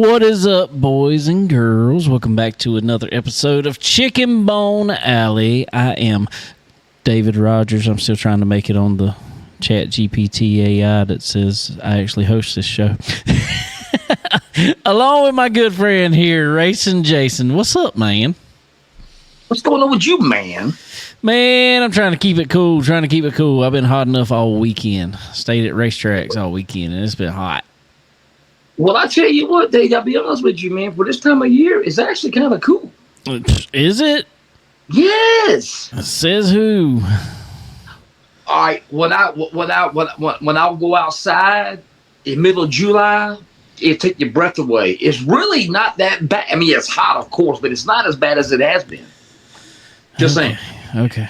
What is up, boys and girls? Welcome back to another episode of Chicken Bone Alley. I am David Rogers. I'm still trying to make it on the Chat GPT AI that says I actually host this show. Along with my good friend here, Racing Jason. What's up, man? What's going on with you, man? Man, I'm trying to keep it cool. I've been hot enough all weekend. Stayed at racetracks all weekend, and it's been hot. Well, I tell you what, Dave, I'll be honest with you, man. For this time of year, it's actually kind of cool. Is it? Yes. Says who? All right. When I'll go outside in middle of July, it'll take your breath away. It's really not that bad. I mean, it's hot, of course, but it's not as bad as it has been. Just saying. Okay.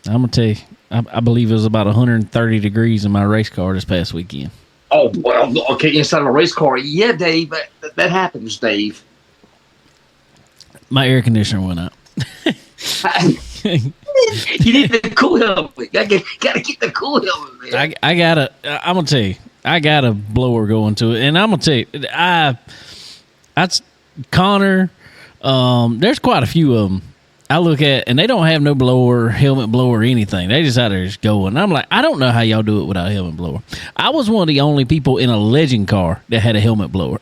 I'm gonna tell you. I believe it was about 130 degrees in my race car this past weekend. Oh, well, okay, inside of a race car. Yeah, Dave, that happens, Dave. My air conditioner went out. You need the cool helmet. Gotta get the cool helmet, man. I'm gonna tell you, I got a blower going to it, and I'm gonna tell you, that's Connor. There's quite a few of them I look at, and they don't have no blower, helmet blower, or anything. They just out there just going. And I'm like, I don't know how y'all do it without a helmet blower. I was one of the only people in a Legend car that had a helmet blower.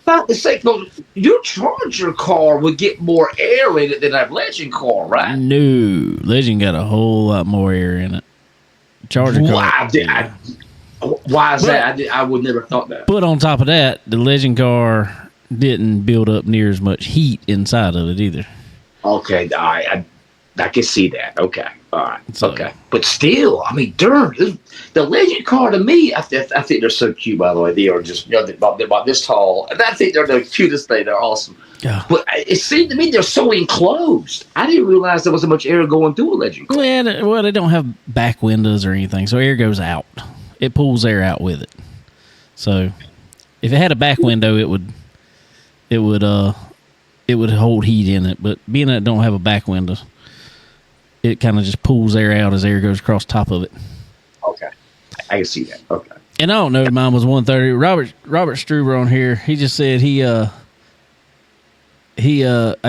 About to say, your Charger car would get more air in it than a Legend car, right? No, Legend got a whole lot more air in it. Charger car. Why is that? I would never thought that. But on top of that, the Legend car didn't build up near as much heat inside of it either. Okay, I can see that. Okay, all right, so, okay. But still, I mean, darn, the Legend car to me, I think they're so cute. By the way, they are just they're about this tall, and I think they're the cutest thing. They're awesome. Yeah. But it seemed to me they're so enclosed. I didn't realize there wasn't much air going through a Legend car. Well, they don't have back windows or anything, so air goes out. It pulls air out with it. So, if it had a back window, it would hold heat in it, but being that it don't have a back window, it kind of just pulls air out as air goes across top of it. Okay, I can see that. Okay, and I don't know if mine was 130. Robert Struber on here, he just said he I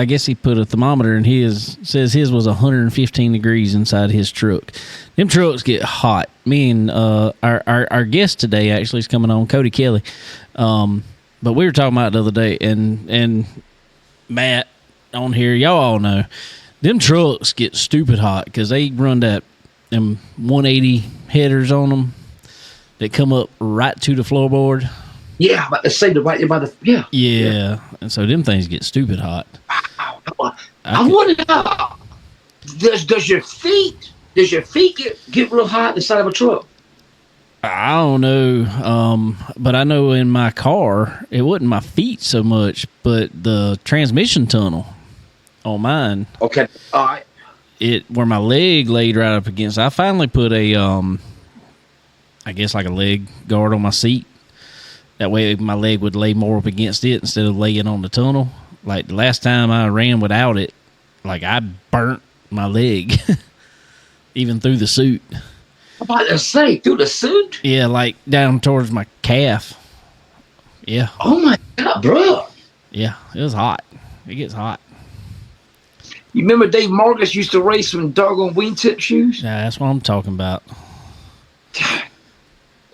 guess he put a thermometer and says his was 115 degrees inside his truck. Them trucks get hot. Me and our guest today actually is coming on, Cody Kelley. But we were talking about it the other day, and Matt on here, y'all all know, them trucks get stupid hot because they run them 180 headers on them that come up right to the floorboard. Yeah, about to say right by the yeah. And so them things get stupid hot. Wow. I wonder how does your feet get real hot inside of a truck? I don't know, but I know in my car, it wasn't my feet so much, but the transmission tunnel on mine. Okay, all right. Where my leg laid right up against. I finally put a, I guess like a leg guard on my seat. That way my leg would lay more up against it instead of laying on the tunnel. Like the last time I ran without it, like I burnt my leg, even through the suit. I'm about to say, through the suit? Yeah, like down towards my calf. Yeah. Oh, my God, bro. Yeah, it was hot. It gets hot. You remember Dave Marcus used to race some doggone wingtip shoes? Yeah, that's what I'm talking about.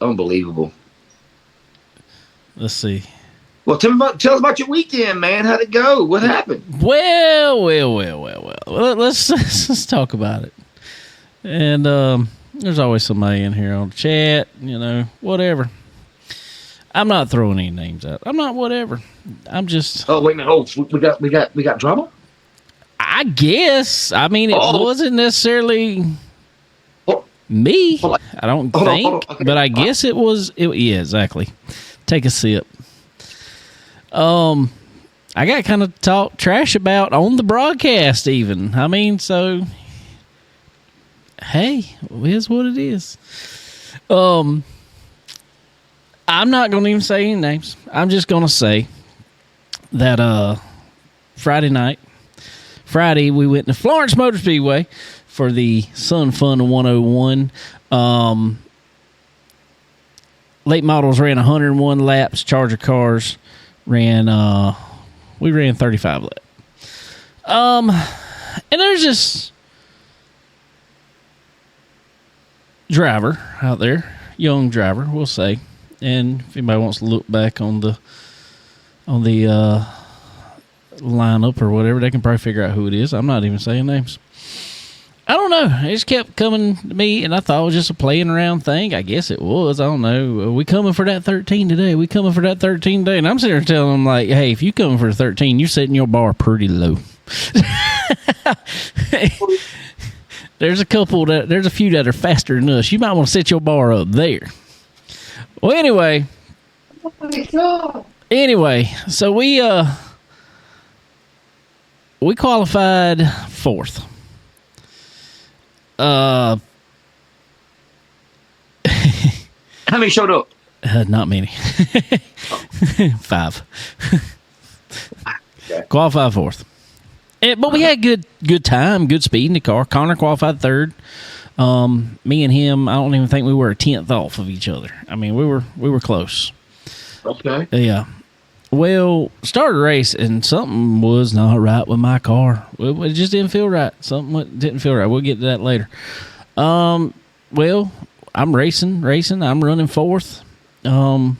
Unbelievable. Let's see. Well, tell us about your weekend, man. How'd it go? What happened? Well. Let's talk about it. And, there's always somebody in here on the chat, whatever. I'm not throwing any names out. I'm not whatever. I'm just. Oh, wait a minute. Oh, we got drama? I guess. I mean, it wasn't necessarily me. I don't think. Okay. But I guess it was. Yeah, exactly. Take a sip. I got kind of talk trash about on the broadcast even. I mean, so. Hey, it is what it is. I'm not going to even say any names. I'm just going to say that Friday we went to Florence Motor Speedway for the Sun Fun 101. late models ran 101 laps. Charger cars ran, we ran 35 laps. And there's this driver out there, young driver, we'll say. And if anybody wants to look back on the lineup or whatever, they can probably figure out who it is. I'm not even saying names. I don't know. It just kept coming to me, and I thought it was just a playing around thing. I guess it was. I don't know. We coming for that 13 today. We coming for that 13 today. And I'm sitting there telling them, like, hey, if you coming for 13, you're setting your bar pretty low. There's a few that are faster than us. You might want to set your bar up there. Well, anyway. Oh my God. Anyway, so we qualified fourth. How many showed up? Not many. 5. Okay. Qualified fourth. But we had good time, good speed in the car. Connor qualified third. Me and him, I don't even think we were a 10th off of each other. I mean, we were close. Okay. Yeah. Well, started a race, and something was not right with my car. It just didn't feel right. Something didn't feel right. We'll get to that later. Well, I'm racing. I'm running fourth. This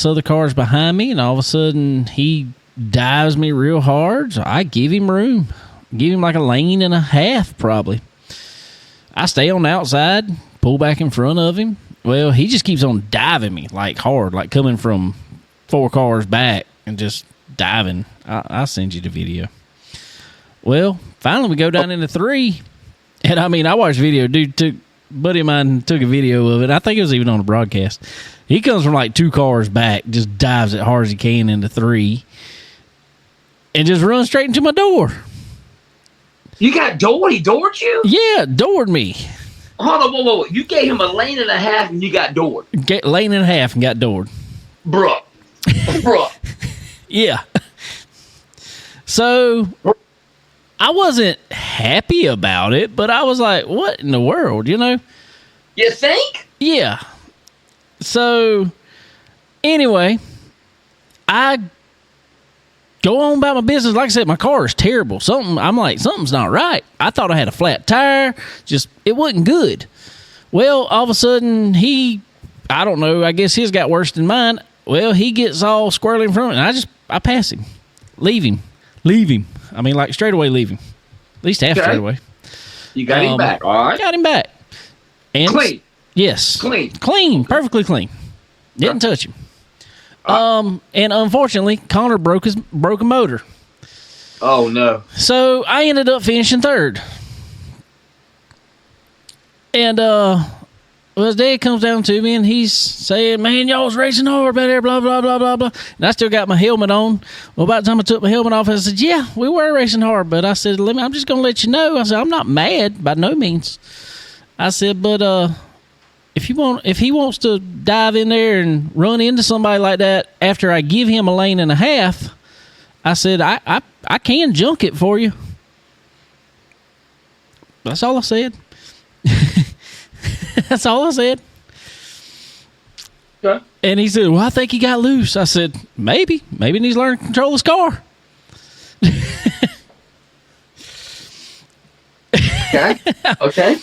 other car's behind me, and all of a sudden, he dives me real hard, so I give him room. Give him like a lane and a half, probably. I stay on the outside, pull back in front of him. Well, he just keeps on diving me, like hard, like coming from 4 cars back and just diving. I'll send you the video. Well, finally we go down into 3. And I mean, I watched video. Buddy of mine took a video of it. I think it was even on the broadcast. He comes from like 2 cars back, just dives as hard as he can into 3, and just runs straight into my door. You got doored? He doored you? Yeah, doored me. Hold on, whoa. You gave him a lane and a half and you got doored. Lane and a half and got doored. Bruh. Yeah. So I wasn't happy about it, but I was like, what in the world, you know? You think? Yeah. So anyway, I go on about my business. Like I said, my car is terrible. Something's not right. I thought I had a flat tire. It wasn't good. Well, all of a sudden, I don't know, I guess his got worse than mine. Well, he gets all squirrely in front of me, and I pass him. Leave him. I mean, like, straight away leave him. At least half straight away. You got him back, all right? Got him back. And clean. Yes. Clean. Perfectly clean. Didn't touch him. And unfortunately, Connor broke a motor. Oh, no. So I ended up finishing third. And his dad comes down to me, and he's saying, man, y'all was racing hard, blah, blah, blah, blah, blah, blah. And I still got my helmet on. Well, about the time I took my helmet off, I said, yeah, we were racing hard. But I said, I'm just going to let you know. I said, I'm not mad, by no means. I said, but if he wants to dive in there and run into somebody like that after I give him a lane and a half, I said, I can junk it for you. That's all I said. That's all I said. Okay. And he said, well, I think he got loose. I said, maybe. Maybe he needs to learn to control his car. Okay.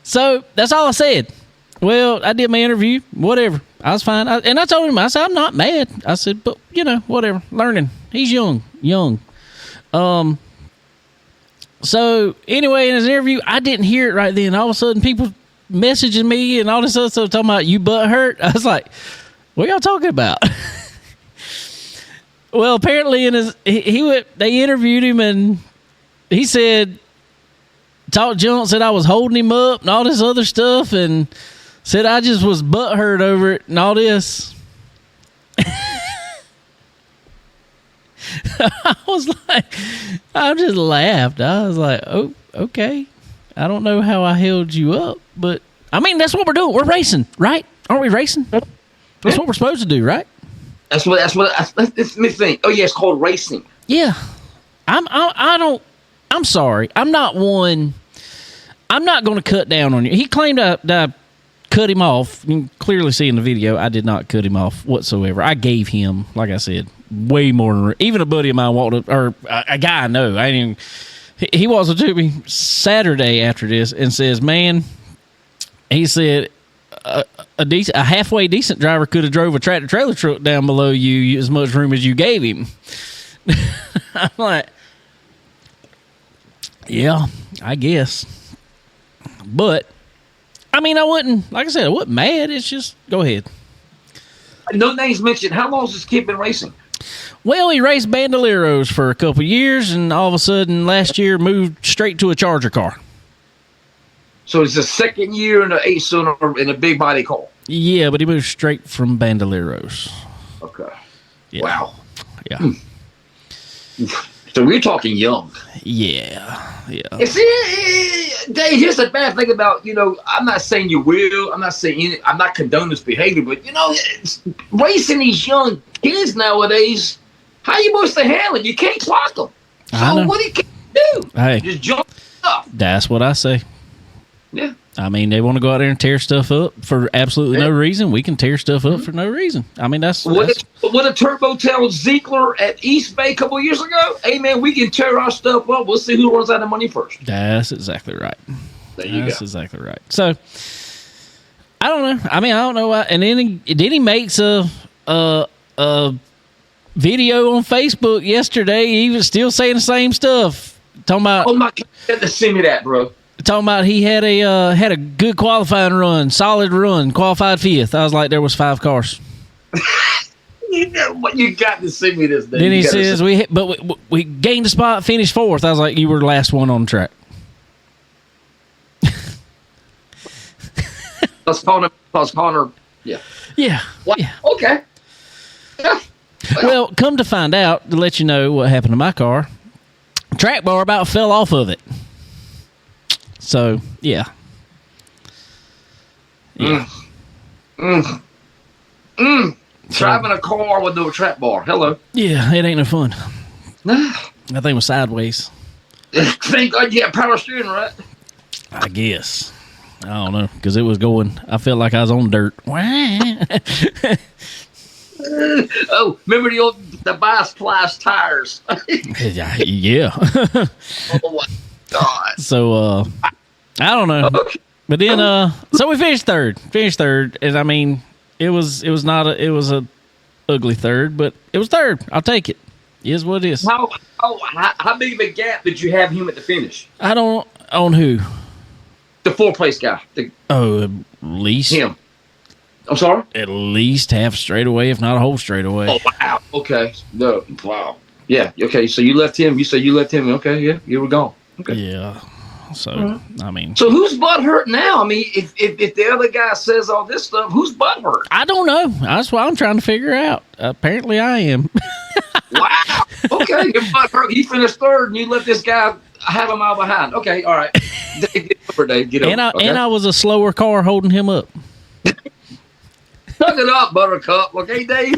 So that's all I said. Well, I did my interview, whatever. I was fine. And I told him, I said, I'm not mad. I said, but, whatever. Learning. He's young. So, anyway, in his interview, I didn't hear it right then. All of a sudden, people messaging me and all this other stuff talking about, you butt hurt. I was like, what y'all talking about? Well, apparently, they interviewed him, and he said, talked junk, said I was holding him up and all this other stuff, and said I just was butthurt over it and all this. I just laughed. I was like, oh, okay. I don't know how I held you up, but I mean, that's what we're doing. We're racing, right? Aren't we racing? That's what we're supposed to do, right? That's what, let me think. Oh yeah, it's called racing. Yeah. I'm sorry. I'm not going to cut down on you. He claimed that I cut him off. You can clearly see in the video, I did not cut him off whatsoever. I gave him, like I said, way more than even a buddy of mine walked up, or a guy I know. I didn't even, he walks up to me Saturday after this and says, "Man," he said, a halfway decent driver could have drove a tractor trailer truck down below you as much room as you gave him." I'm like, yeah, I guess. But I mean, I wasn't, like I said, I wasn't mad. It's just, go ahead. No names mentioned. How long has this kid been racing? Well, he raced Bandoleros for a couple of years, and all of a sudden last year moved straight to a Charger car. So it's the second year in an 8-cylinder in a big body car. Yeah, but he moved straight from Bandoleros. Okay. Yeah. Wow. Yeah. So we're talking young. Yeah. Yeah. See, Dave, here's the bad thing about, I'm not saying you will. I'm not saying I'm not condoning this behavior, but, racing these young kids nowadays, how you supposed to handle it? You can't clock them. So what do you do? Hey. Just jump up. That's what I say. Yeah. I mean, they want to go out there and tear stuff up for absolutely no reason. We can tear stuff up for no reason. I mean, that's what a Turbo tell Ziegler at East Bay a couple of years ago. Hey, man, we can tear our stuff up. We'll see who runs out of money first. That's exactly right. There you go. That's exactly right. So, I don't know. I mean, I don't know why. And then he makes a video on Facebook yesterday. He was still saying the same stuff. Talking about, oh, my God, send me that, bro. Talking about he had a good qualifying run, solid run, qualified 5th. I was like, there was 5 cars. You got to send me this. Then he says we gained a spot, finished 4th. I was like, you were the last one on the track. Let's call her. Yeah. Yeah. What? Yeah. Okay. Yeah. Well, come to find out, to let you know what happened to my car, track bar about fell off of it. So, yeah. Yeah. Driving a car with no track bar. Hello. Yeah, it ain't no fun. That thing was sideways. Thank God you had power steering, right? I guess. I don't know, because it was going, I felt like I was on dirt. Oh, remember the bias ply tires? Yeah. Oh, my God. So, I don't know. Okay. But then, so we finished third. And I mean, it was a ugly third, but it was third. I'll take it. It is what it is. How big of a gap did you have him at the finish? I don't, on who? The 4th place guy. At least him. I'm sorry? At least half straightaway, if not a whole straightaway. Oh, wow. Okay. No. Wow. Yeah. Okay. So you left him. You said you left him. Okay. Yeah. You were gone. Okay. Yeah. So, I mean. So who's butt hurt now? I mean, if the other guy says all this stuff, who's butt hurt? I don't know. That's what I'm trying to figure out. Apparently I am. Wow. Okay. Your butt hurt. He finished 3rd and you let this guy have a mile behind. Okay. All right. Get over, Dave. Get over. And I was a slower car holding him up. Tuck it up, Buttercup. Okay, Dave?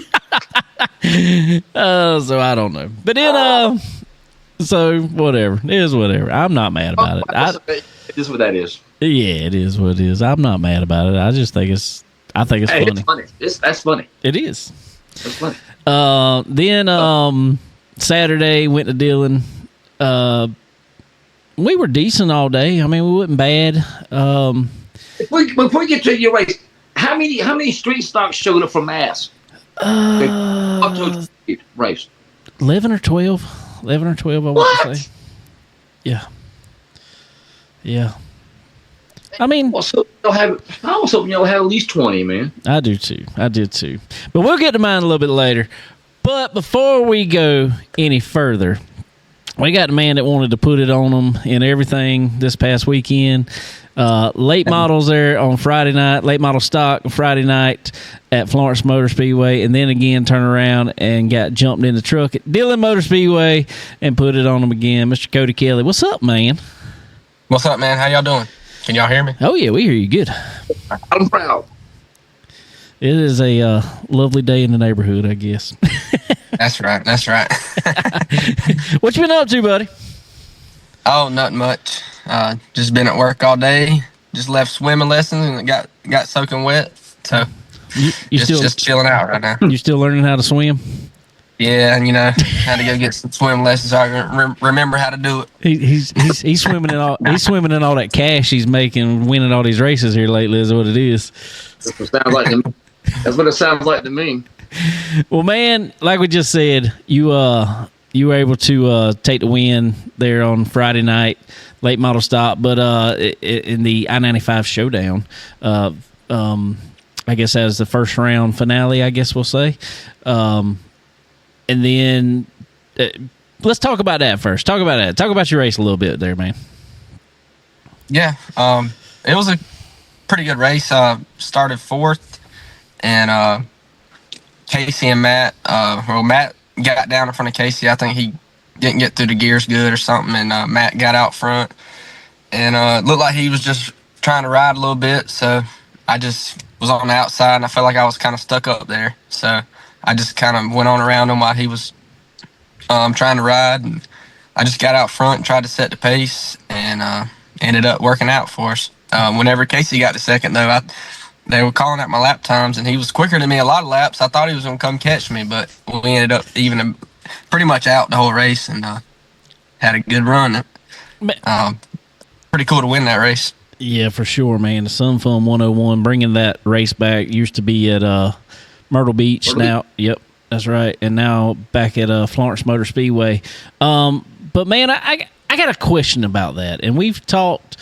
So I don't know. But then, so whatever. It is whatever. I'm not mad about it. It is what that is. Yeah, it is what it is. I'm not mad about it. I just think it's funny. It's funny. That's funny. It is. That's funny. Then Saturday went to Dillon. We were decent all day. I mean, we wasn't bad. Before we get to your race, how many street stocks showed up for Mass? Race. 11 or 12. 11 or 12, I want to say. Yeah. Yeah. I mean, I was hoping you'll have at least 20, man. I do too. I did too. But we'll get to mine a little bit later. But before we go any further, we got a man that wanted to put it on them and everything this past weekend. Late models there on Friday night, late model stock on Friday night at Florence Motor Speedway, and then again turn around and got jumped in the truck at Dillon Motor Speedway and put it on them again. Mr. Cody Kelley, what's up, man? What's up, man? How y'all doing? Can y'all hear me? Oh, yeah, we hear you good. I'm proud. It is a lovely day in the neighborhood, I guess. That's right. That's right. What you been up to, buddy? Oh, nothing much. Just been at work all day. Just left swimming lessons and got got soaking wet. So You just chilling out right now. You still learning how to swim? Yeah, and had to go get some swim lessons so I can remember how to do it. He's swimming in all that cash he's making, winning all these races here lately. Is what it is. That's what it sounds like to me. Well, man, like we just said, you were able to take the win there on Friday night, late model stop, but in the I-95 showdown, I guess as the first round finale, I guess we'll say. And then let's talk about that first. Talk about that. Talk about your race a little bit there, man. Yeah, it was a pretty good race. Started fourth, and Casey and Matt. Matt got down in front of Casey. I think he didn't get through the gears good or something, and Matt got out front. And it looked like he was just trying to ride a little bit, so I just was on the outside, and I felt like I was kind of stuck up there. So I just kind of went on around him while he was trying to ride, and I just got out front and tried to set the pace, and ended up working out for us. Whenever Casey got to second, though, they were calling out my lap times, and he was quicker than me a lot of laps. I thought he was going to come catch me, but we ended up even pretty much out the whole race, and had a good run. Pretty cool to win that race. Yeah, for sure, man. The Sun Fun 101, bringing that race back, used to be at Myrtle Beach. Now, yep, that's right. And now back at Florence Motor Speedway. But, man, I got a question about that. And we've talked,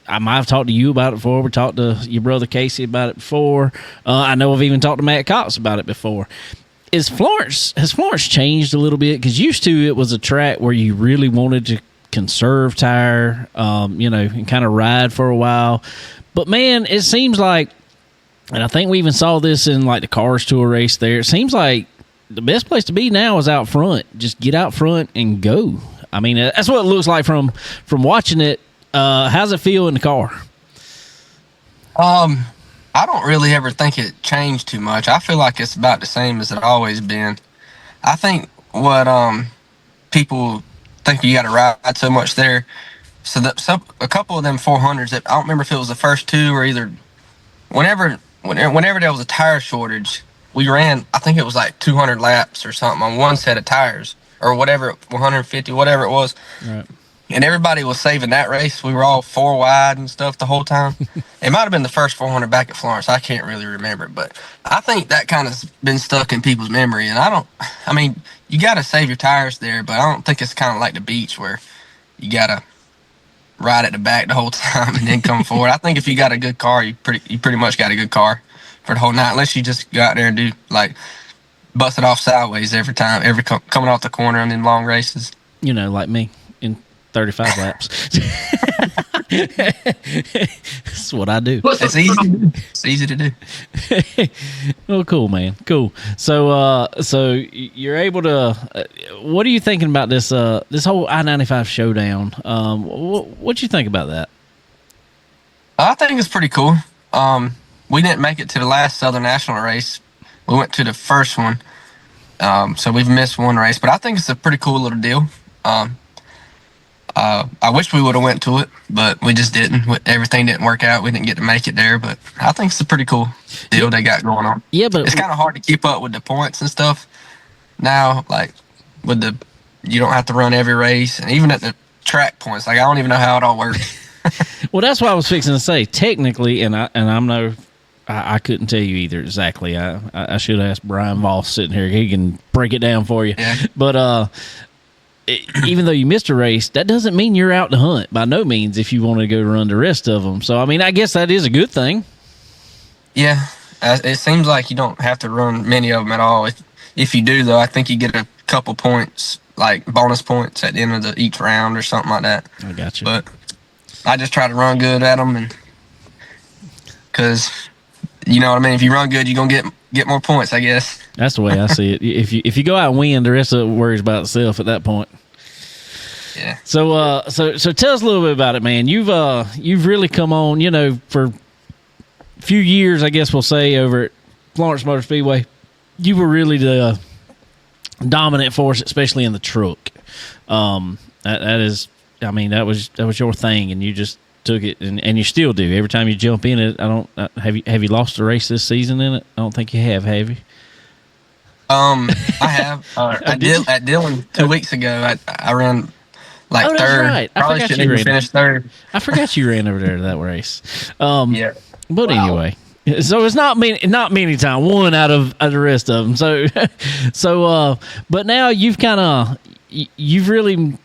I might have talked to you about it before. We talked to your brother Casey about it before. I know I've even talked to Matt Cox about it before. Has Florence changed a little bit? Because used to it was a track where you really wanted to conserve tire, and kind of ride for a while. But, man, it seems like, and I think we even saw this in like the Cars Tour race there, it seems like the best place to be now is out front. Just get out front and go. I mean, that's what it looks like from watching it. How's it feel in the car? I don't really ever think it changed too much. I feel like it's about the same as it always been. I think what people think you got to ride so much there. So a couple of them 400s, I don't remember if it was the first two or either whenever there was a tire shortage, we ran, I think it was like 200 laps or something on one set of tires or whatever, 150, whatever it was. Right. And everybody was saving that race. We were all four wide and stuff the whole time. It might have been the first 400 back at Florence. I can't really remember. But I think that kind of been stuck in people's memory. And you got to save your tires there, but I don't think it's kind of like the beach where you got to ride at the back the whole time and then come forward. I think if you got a good car, you pretty much got a good car for the whole night, unless you just go out there and do, like, bust it off sideways every time, coming off the corner in them long races. Like me in 35 laps. That's what I do. It's easy. It's easy to do. Well, cool, man. Cool. So you're able to. What are you thinking about this whole I-95 showdown? What you think about that? I think it's pretty cool. We didn't make it to the last Southern National race. We went to the first one. So we've missed one race, but I think it's a pretty cool little deal. I wish we would have went to it, but we just didn't. Everything didn't work out. We didn't get to make it there, but I think it's a pretty cool deal they got going on. Yeah, but it's kind of hard to keep up with the points and stuff now. Like you don't have to run every race, and even at the track points, like I don't even know how it all works. Well, that's what I was fixing to say. Technically, I couldn't tell you either exactly. I should have asked Brian Voss sitting here. He can break it down for you. Yeah. But even though you missed a race, that doesn't mean you're out to hunt by no means if you want to go run the rest of them. So, I guess that is a good thing. Yeah. It seems like you don't have to run many of them at all. If you do, though, I think you get a couple points, like bonus points at the end of each round or something like that. I got you. But I just try to run good at them, because you know what I mean. If you run good, you're gonna get more points, I guess. That's the way I see it. If you go out and win, the rest of it worries about itself at that point. Yeah. So tell us a little bit about it, man. You've really come on, for a few years, I guess we'll say, over at Florence Motor Speedway. You were really the dominant force, especially in the truck. That was your thing, and you just took it, and you still do. Every time you jump in it, have you lost a race this season in it? I don't think you have you? I have. At Dillon 2 weeks ago, I ran like third. Right. Probably shouldn't even finish third. I forgot you ran over there to that race. Yeah. But anyway, so it's not many times. One out of the rest of them. So but now you've really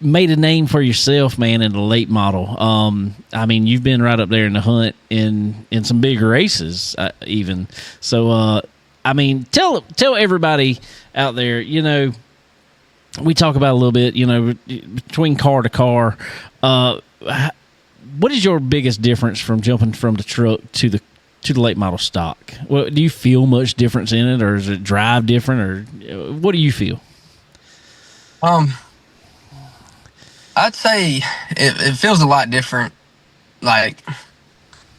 made a name for yourself, man, in the late model. I mean, you've been right up there in the hunt in some big races, even. So, I mean, tell everybody out there, we talk about a little bit, between car to car. What is your biggest difference from jumping from the truck to the late model stock? Well, do you feel much difference in it, or does it drive different, or what do you feel? I'd say it feels a lot different. Like,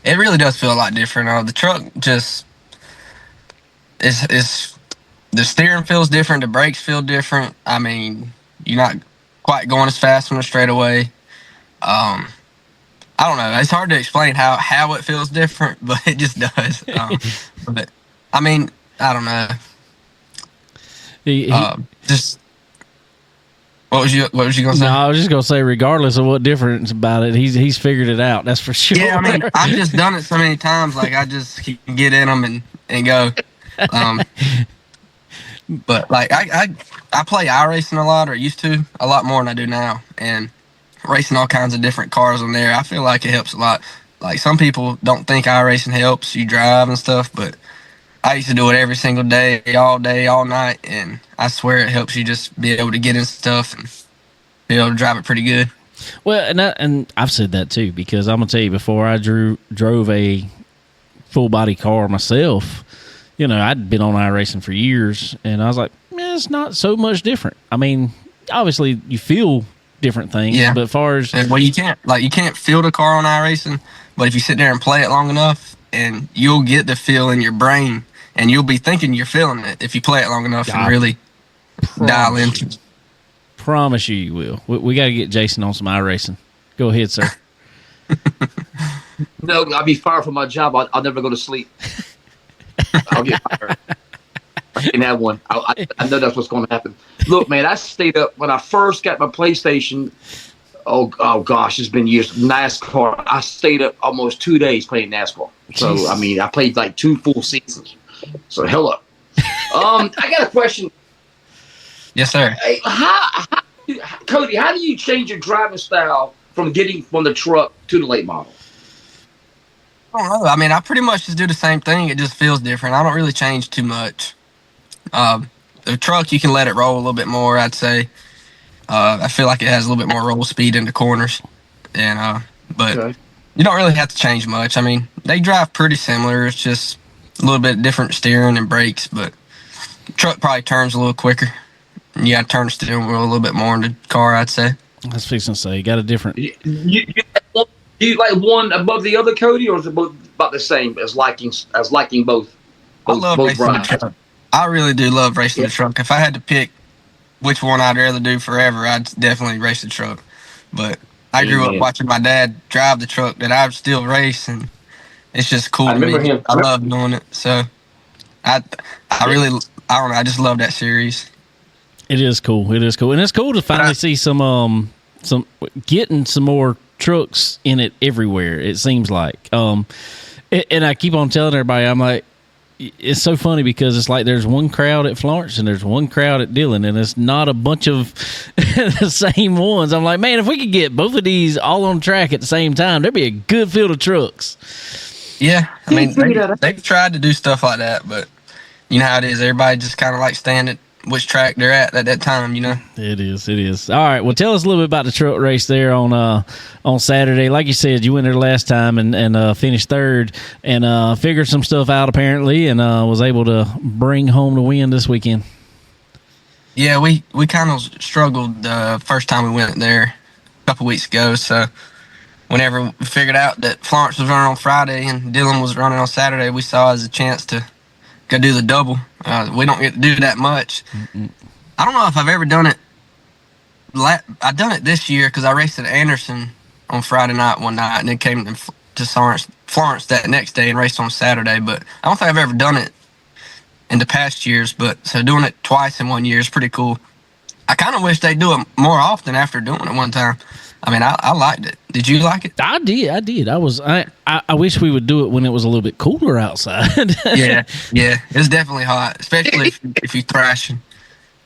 it really does feel a lot different. The truck just is the steering feels different. The brakes feel different. I mean, you're not quite going as fast on the straightaway. I don't know. It's hard to explain how it feels different, but it just does. But I mean, I don't know. Just. What was you gonna say? No, I was just gonna say, regardless of what difference about it, he's figured it out. That's for sure. Yeah, I mean, I've just done it so many times. Like, I just can get in them and go. But like, I play iRacing a lot, or used to a lot more than I do now, and racing all kinds of different cars on there. I feel like it helps a lot. Like, some people don't think iRacing helps you drive and stuff, but I used to do it every single day, all night, and I swear it helps you just be able to get in stuff and be able to drive it pretty good. Well, and I've said that too, because I'm gonna tell you, before I drove a full body car myself, I'd been on iRacing for years, and I was like, man, it's not so much different. I mean, obviously you feel different things, but as far as you can't feel the car on iRacing, but if you sit there and play it long enough, and you'll get the feel in your brain. And you'll be thinking you're feeling it if you play it long enough and really dial into it. Promise you will. We got to get Jason on some iRacing. Go ahead, sir. No, I'll be fired from my job. I'll never go to sleep. I'll get fired. I can have one. I know that's what's going to happen. Look, man, I stayed up when I first got my PlayStation. Oh gosh, it's been years. NASCAR. I stayed up almost 2 days playing NASCAR. So, I mean, I played like 2 full seasons. So, hell up. I got a question. Yes, sir. Hey, Cody, how do you change your driving style from getting from the truck to the late model? I don't know. I mean, I pretty much just do the same thing. It just feels different. I don't really change too much. The truck, you can let it roll a little bit more, I'd say. I feel like it has a little bit more roll speed in the corners. But you don't really have to change much. I mean, they drive pretty similar. It's just a little bit different steering and brakes, but the truck probably turns a little quicker. You got to turn the steering wheel a little bit more in the car, I'd say. I was fixing to say, you got a different. Do you like one above the other, Cody, or is it both about the same as liking both? I love racing the truck. I really do love racing the truck. If I had to pick which one I'd rather do forever, I'd definitely race the truck. But I grew up watching my dad drive the truck that I still race, and it's just cool to me. I love doing it. So I don't know. I just love that series. It is cool. And it's cool to finally see some getting some more trucks in it everywhere. It seems like. And I keep on telling everybody, I'm like, it's so funny because it's like there's one crowd at Florence and there's one crowd at Dillon, and it's not a bunch of the same ones. I'm like, man, if we could get both of these all on track at the same time, there'd be a good field of trucks. Yeah, I mean, they've tried to do stuff like that, but you know how it is. Everybody just kind of like staying at which track they're at that time, It is. All right, well, tell us a little bit about the truck race there on Saturday. Like you said, you went there last time and finished third and figured some stuff out apparently, and was able to bring home the win this weekend. Yeah, we kind of struggled the first time we went there a couple weeks ago. So whenever we figured out that Florence was running on Friday and Dillon was running on Saturday, we saw it as a chance to go do the double. We don't get to do that much. Mm-mm. I don't know if I've ever done it. I've done it this year because I raced at Anderson on Friday night one night, and then came to Florence that next day and raced on Saturday. But I don't think I've ever done it in the past years. But so doing it twice in 1 year is pretty cool. I kind of wish they'd do it more often after doing it one time. I mean, I liked it. Did you like it? I did. I wish we would do it when it was a little bit cooler outside. Yeah. It's definitely hot, especially if you thrashing.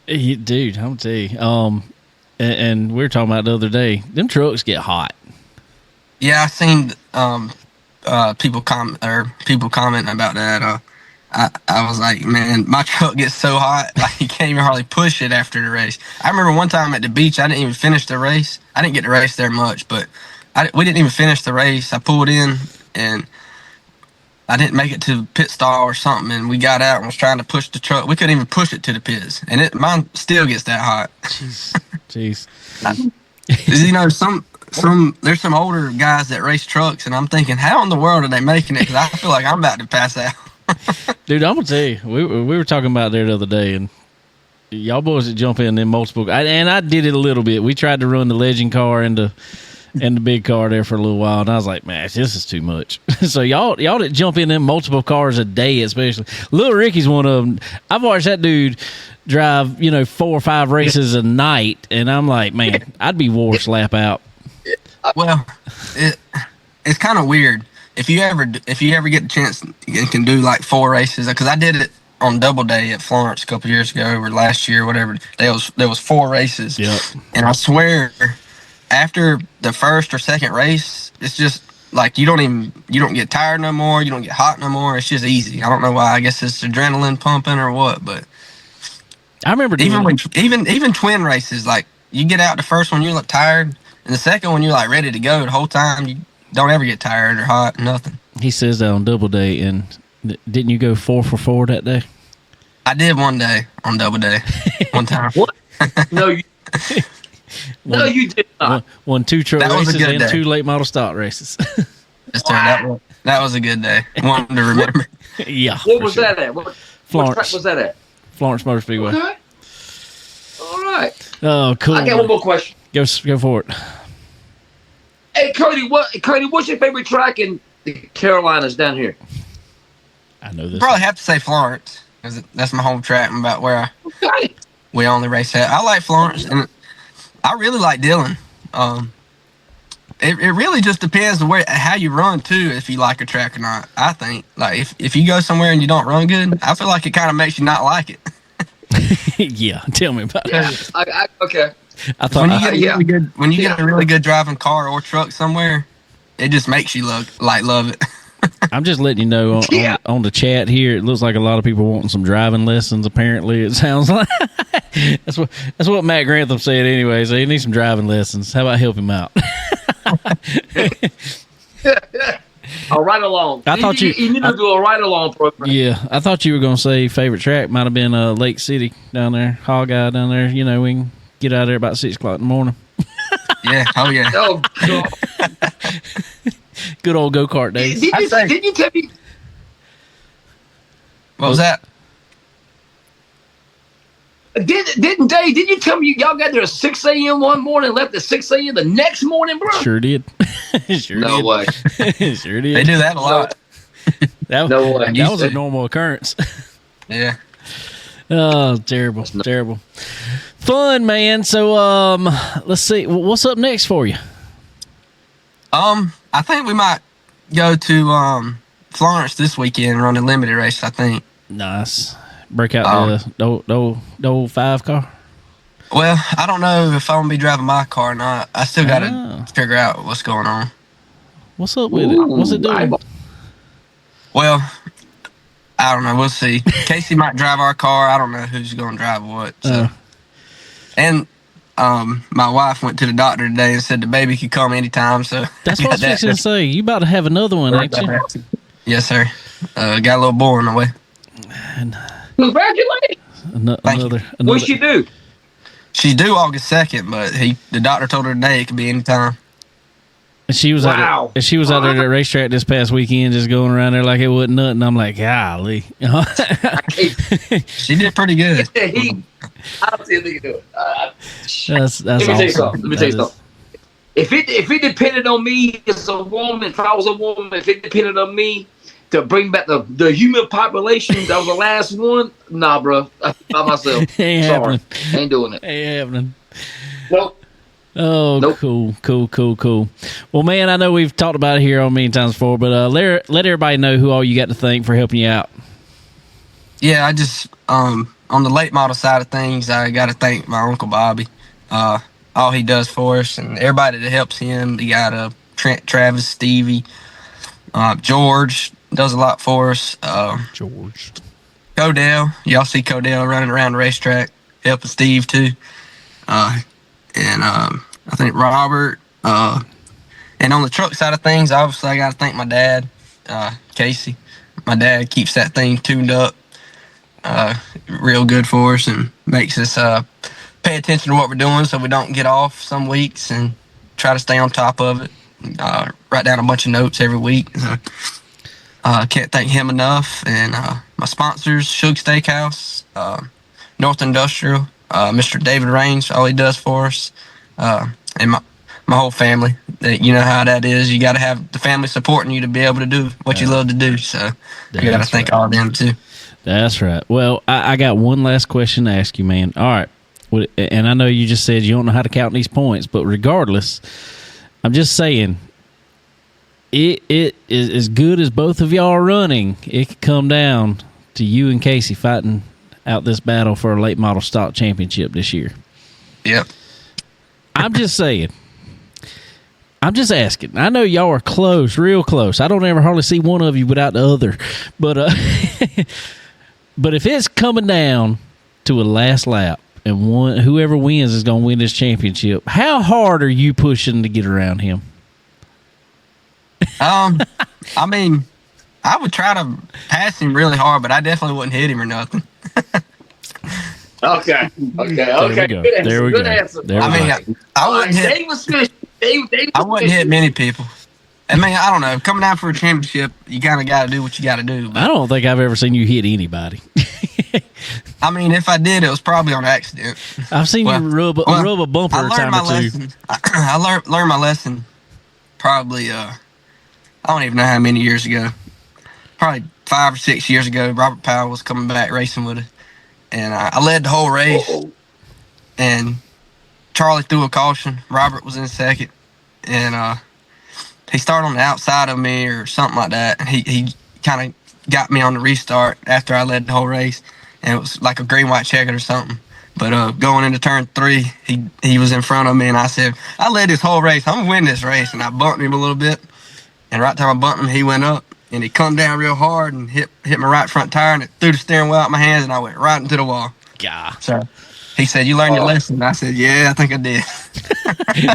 Dude, I'm gonna tell you. And we were talking about the other day. Them trucks get hot. Yeah, I seen people commenting about that. I was like, man, my truck gets so hot, like you can't even hardly push it after the race. I remember one time at the beach, I didn't even finish the race. I didn't get to race there much, but we didn't even finish the race. I pulled in, and I didn't make it to the pit stall or something, and we got out and was trying to push the truck. We couldn't even push it to the pits, and mine still gets that hot. Jeez. You know, there's some older guys that race trucks, and I'm thinking, how in the world are they making it? Because I feel like I'm about to pass out. Dude, I'm gonna tell you, we were talking about there the other day, and y'all boys that jump in them multiple, and I did it a little bit. We tried to run the legend car and the big car there for a little while, and I was like, man, this is too much. So y'all that jump in them multiple cars a day, especially Little Ricky's one of them. I've watched that dude drive 4 or 5 races a night, and I'm like, man, I'd be wore slap out. Well, it's kind of weird. If you ever get the chance and can do like 4 races, because I did it on double day at Florence a couple years ago or last year, whatever. There was 4 races. Yep. And I swear, after the first or second race, it's just like you don't get tired no more. You don't get hot no more. It's just easy. I don't know why. I guess it's adrenaline pumping or what. But I remember even twin races, like you get out the first one, you look tired, and the second one you're like ready to go the whole time. You don't ever get tired or hot, nothing. He says that on double day, and didn't you go 4 for 4 that day? I did one day on double day, one time. What? No, you did not. Won 2 truck That was a races good and day. 2 late model stock races. That was a good day. One to remember. Yeah. What was that at? What track was that at? Florence Motor Speedway. Okay. All right. Oh, cool. I got one more question. Go for it. Hey, Cody, what's your favorite track in the Carolinas down here? I know this. Probably have to say Florence, because that's my home track and about where Okay. we only race at. I like Florence, and I really like Dillon. It really just depends on how you run too, if you like a track or not. I think like if you go somewhere and you don't run good, I feel like it kind of makes you not like it. Yeah, tell me about it. Okay. I thought when you get a really good driving car or truck somewhere, it just makes you love it. I'm just letting you know on the chat here. It looks like a lot of people wanting some driving lessons. Apparently, it sounds like that's what Matt Grantham said. Anyway, so he needs some driving lessons. How about help him out? A ride along. I thought you need to do a ride along program. Yeah, I thought you were gonna say favorite track might have been Lake City down there, Hog Eye down there. You know, we can get out of there about 6 o'clock in the morning. Yeah. Oh yeah. Oh God. Good old go-kart days. Did you tell me? What was that? Didn't you tell me y'all got there at 6 a.m. one morning and left at 6 a.m. the next morning, bro? Sure did. No way. Sure did. They do that a lot. No way. That was a normal occurrence. Yeah. Oh, terrible. Terrible. Fun, man. So, let's see. What's up next for you? I think we might go to Florence this weekend and run a limited race, I think. Nice. Break out the old 5 car? Well, I don't know if I'm going to be driving my car or not. I still got to figure out what's going on. What's up with it? What's it doing? Well, I don't know. We'll see. Casey might drive our car. I don't know who's going to drive what. So. And my wife went to the doctor today and said the baby could come anytime. So that's what I was fixing to say. You about to have another one, ain't you? Yes, sir. Got a little boy on the way. And congratulations. Another. What'd she do? She's due August 2nd, but the doctor told her today it could be any time. And she was out there at the racetrack this past weekend, just going around there like it wasn't nothing. I'm like, golly. She did pretty good. I don't see a thing to do it. That's Let me awesome. tell you something. if it depended on me as a woman, if I was a woman, if it depended on me to bring back the human population, that was the last one. Nah, bro, by myself. Ain't Sorry, happening. ain't doing it. Ain't happening. Nope. Oh, Nope. Cool. Well, man, I know we've talked about it here on many times before, but let everybody know who all you got to thank for helping you out. Yeah, I just on the late model side of things, I got to thank my Uncle Bobby. All he does for us and everybody that helps him. You got Trent, Travis, Stevie, George does a lot for us. George. Codell, y'all see Codell running around the racetrack, helping Steve too. And I think Robert. And on the truck side of things, obviously I got to thank my dad, Casey. My dad keeps that thing tuned up real good for us and makes us pay attention to what we're doing so we don't get off some weeks and try to stay on top of it. Write down a bunch of notes every week. Can't thank him enough. And my sponsors, Shug Steakhouse, North Industrial, Mr. David Raines, all he does for us, and my whole family. You know how that is. You got to have the family supporting you to be able to do what you love to do. So you got to thank all of them too. That's right. Well, I got one last question to ask you, man. All right. And I know you just said you don't know how to count these points, but regardless, I'm just saying, it is as good as both of y'all are running. It could come down to you and Casey fighting out this battle for a late model stock championship this year. Yep. I'm just saying. I'm just asking. I know y'all are close, real close. I don't ever hardly see one of you without the other. But but if it's coming down to a last lap and whoever wins is going to win this championship, how hard are you pushing to get around him? I mean, I would try to pass him really hard, but I definitely wouldn't hit him or nothing. Okay. There we Good go. answer. I mean, I wouldn't hit. Dave was good. I wouldn't hit many people. I mean, I don't know. Coming down for a championship, you kind of got to do what you got to do. But, I don't think I've ever seen you hit anybody. I mean, if I did, it was probably on accident. I've seen you rub a bumper a time or two. Lesson. I learned my lesson probably, I don't even know how many years ago. Probably 5 or 6 years ago, Robert Powell was coming back racing with us. And I led the whole race. And Charlie threw a caution. Robert was in second. And he started on the outside of me or something like that. And he kind of got me on the restart after I led the whole race. And it was like a green-white checker or something. But going into turn 3, he was in front of me. And I said, I led this whole race. I'm going to win this race. And I bumped him a little bit. And right time I bumped him, he went up. And he come down real hard and hit my right front tire. And it threw the steering wheel out of my hands. And I went right into the wall. Yeah. So he said, you learned your lesson. And I said, yeah, I think I did.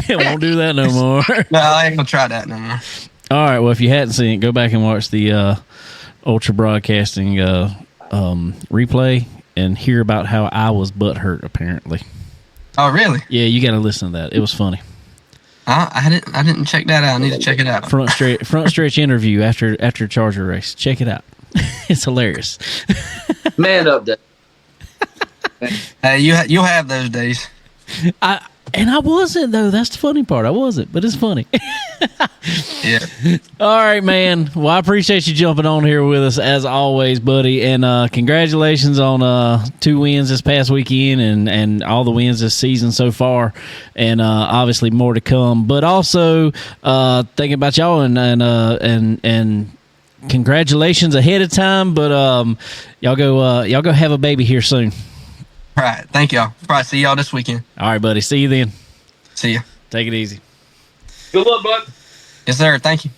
Won't do that no more. No, I ain't going to try that no more. All right. Well, if you hadn't seen it, go back and watch the Ultra Broadcasting replay and hear about how I was butthurt, apparently. Oh, really? Yeah, you got to listen to that. It was funny. I didn't check that out. I need to check it out. Front stretch interview after Charger race. Check it out. It's hilarious. Man up there. Hey, you'll have those days. I wasn't, though. That's the funny part. I wasn't, but it's funny. Yeah. All right, man. Well, I appreciate you jumping on here with us as always, buddy. And congratulations on 2 wins this past weekend and all the wins this season so far. And obviously more to come. But also thinking about y'all and congratulations ahead of time. But y'all go have a baby here soon. All right. Thank y'all. Probably see y'all this weekend. All right, buddy. See you then. See ya. Take it easy. Good luck, bud. Yes, sir. Thank you.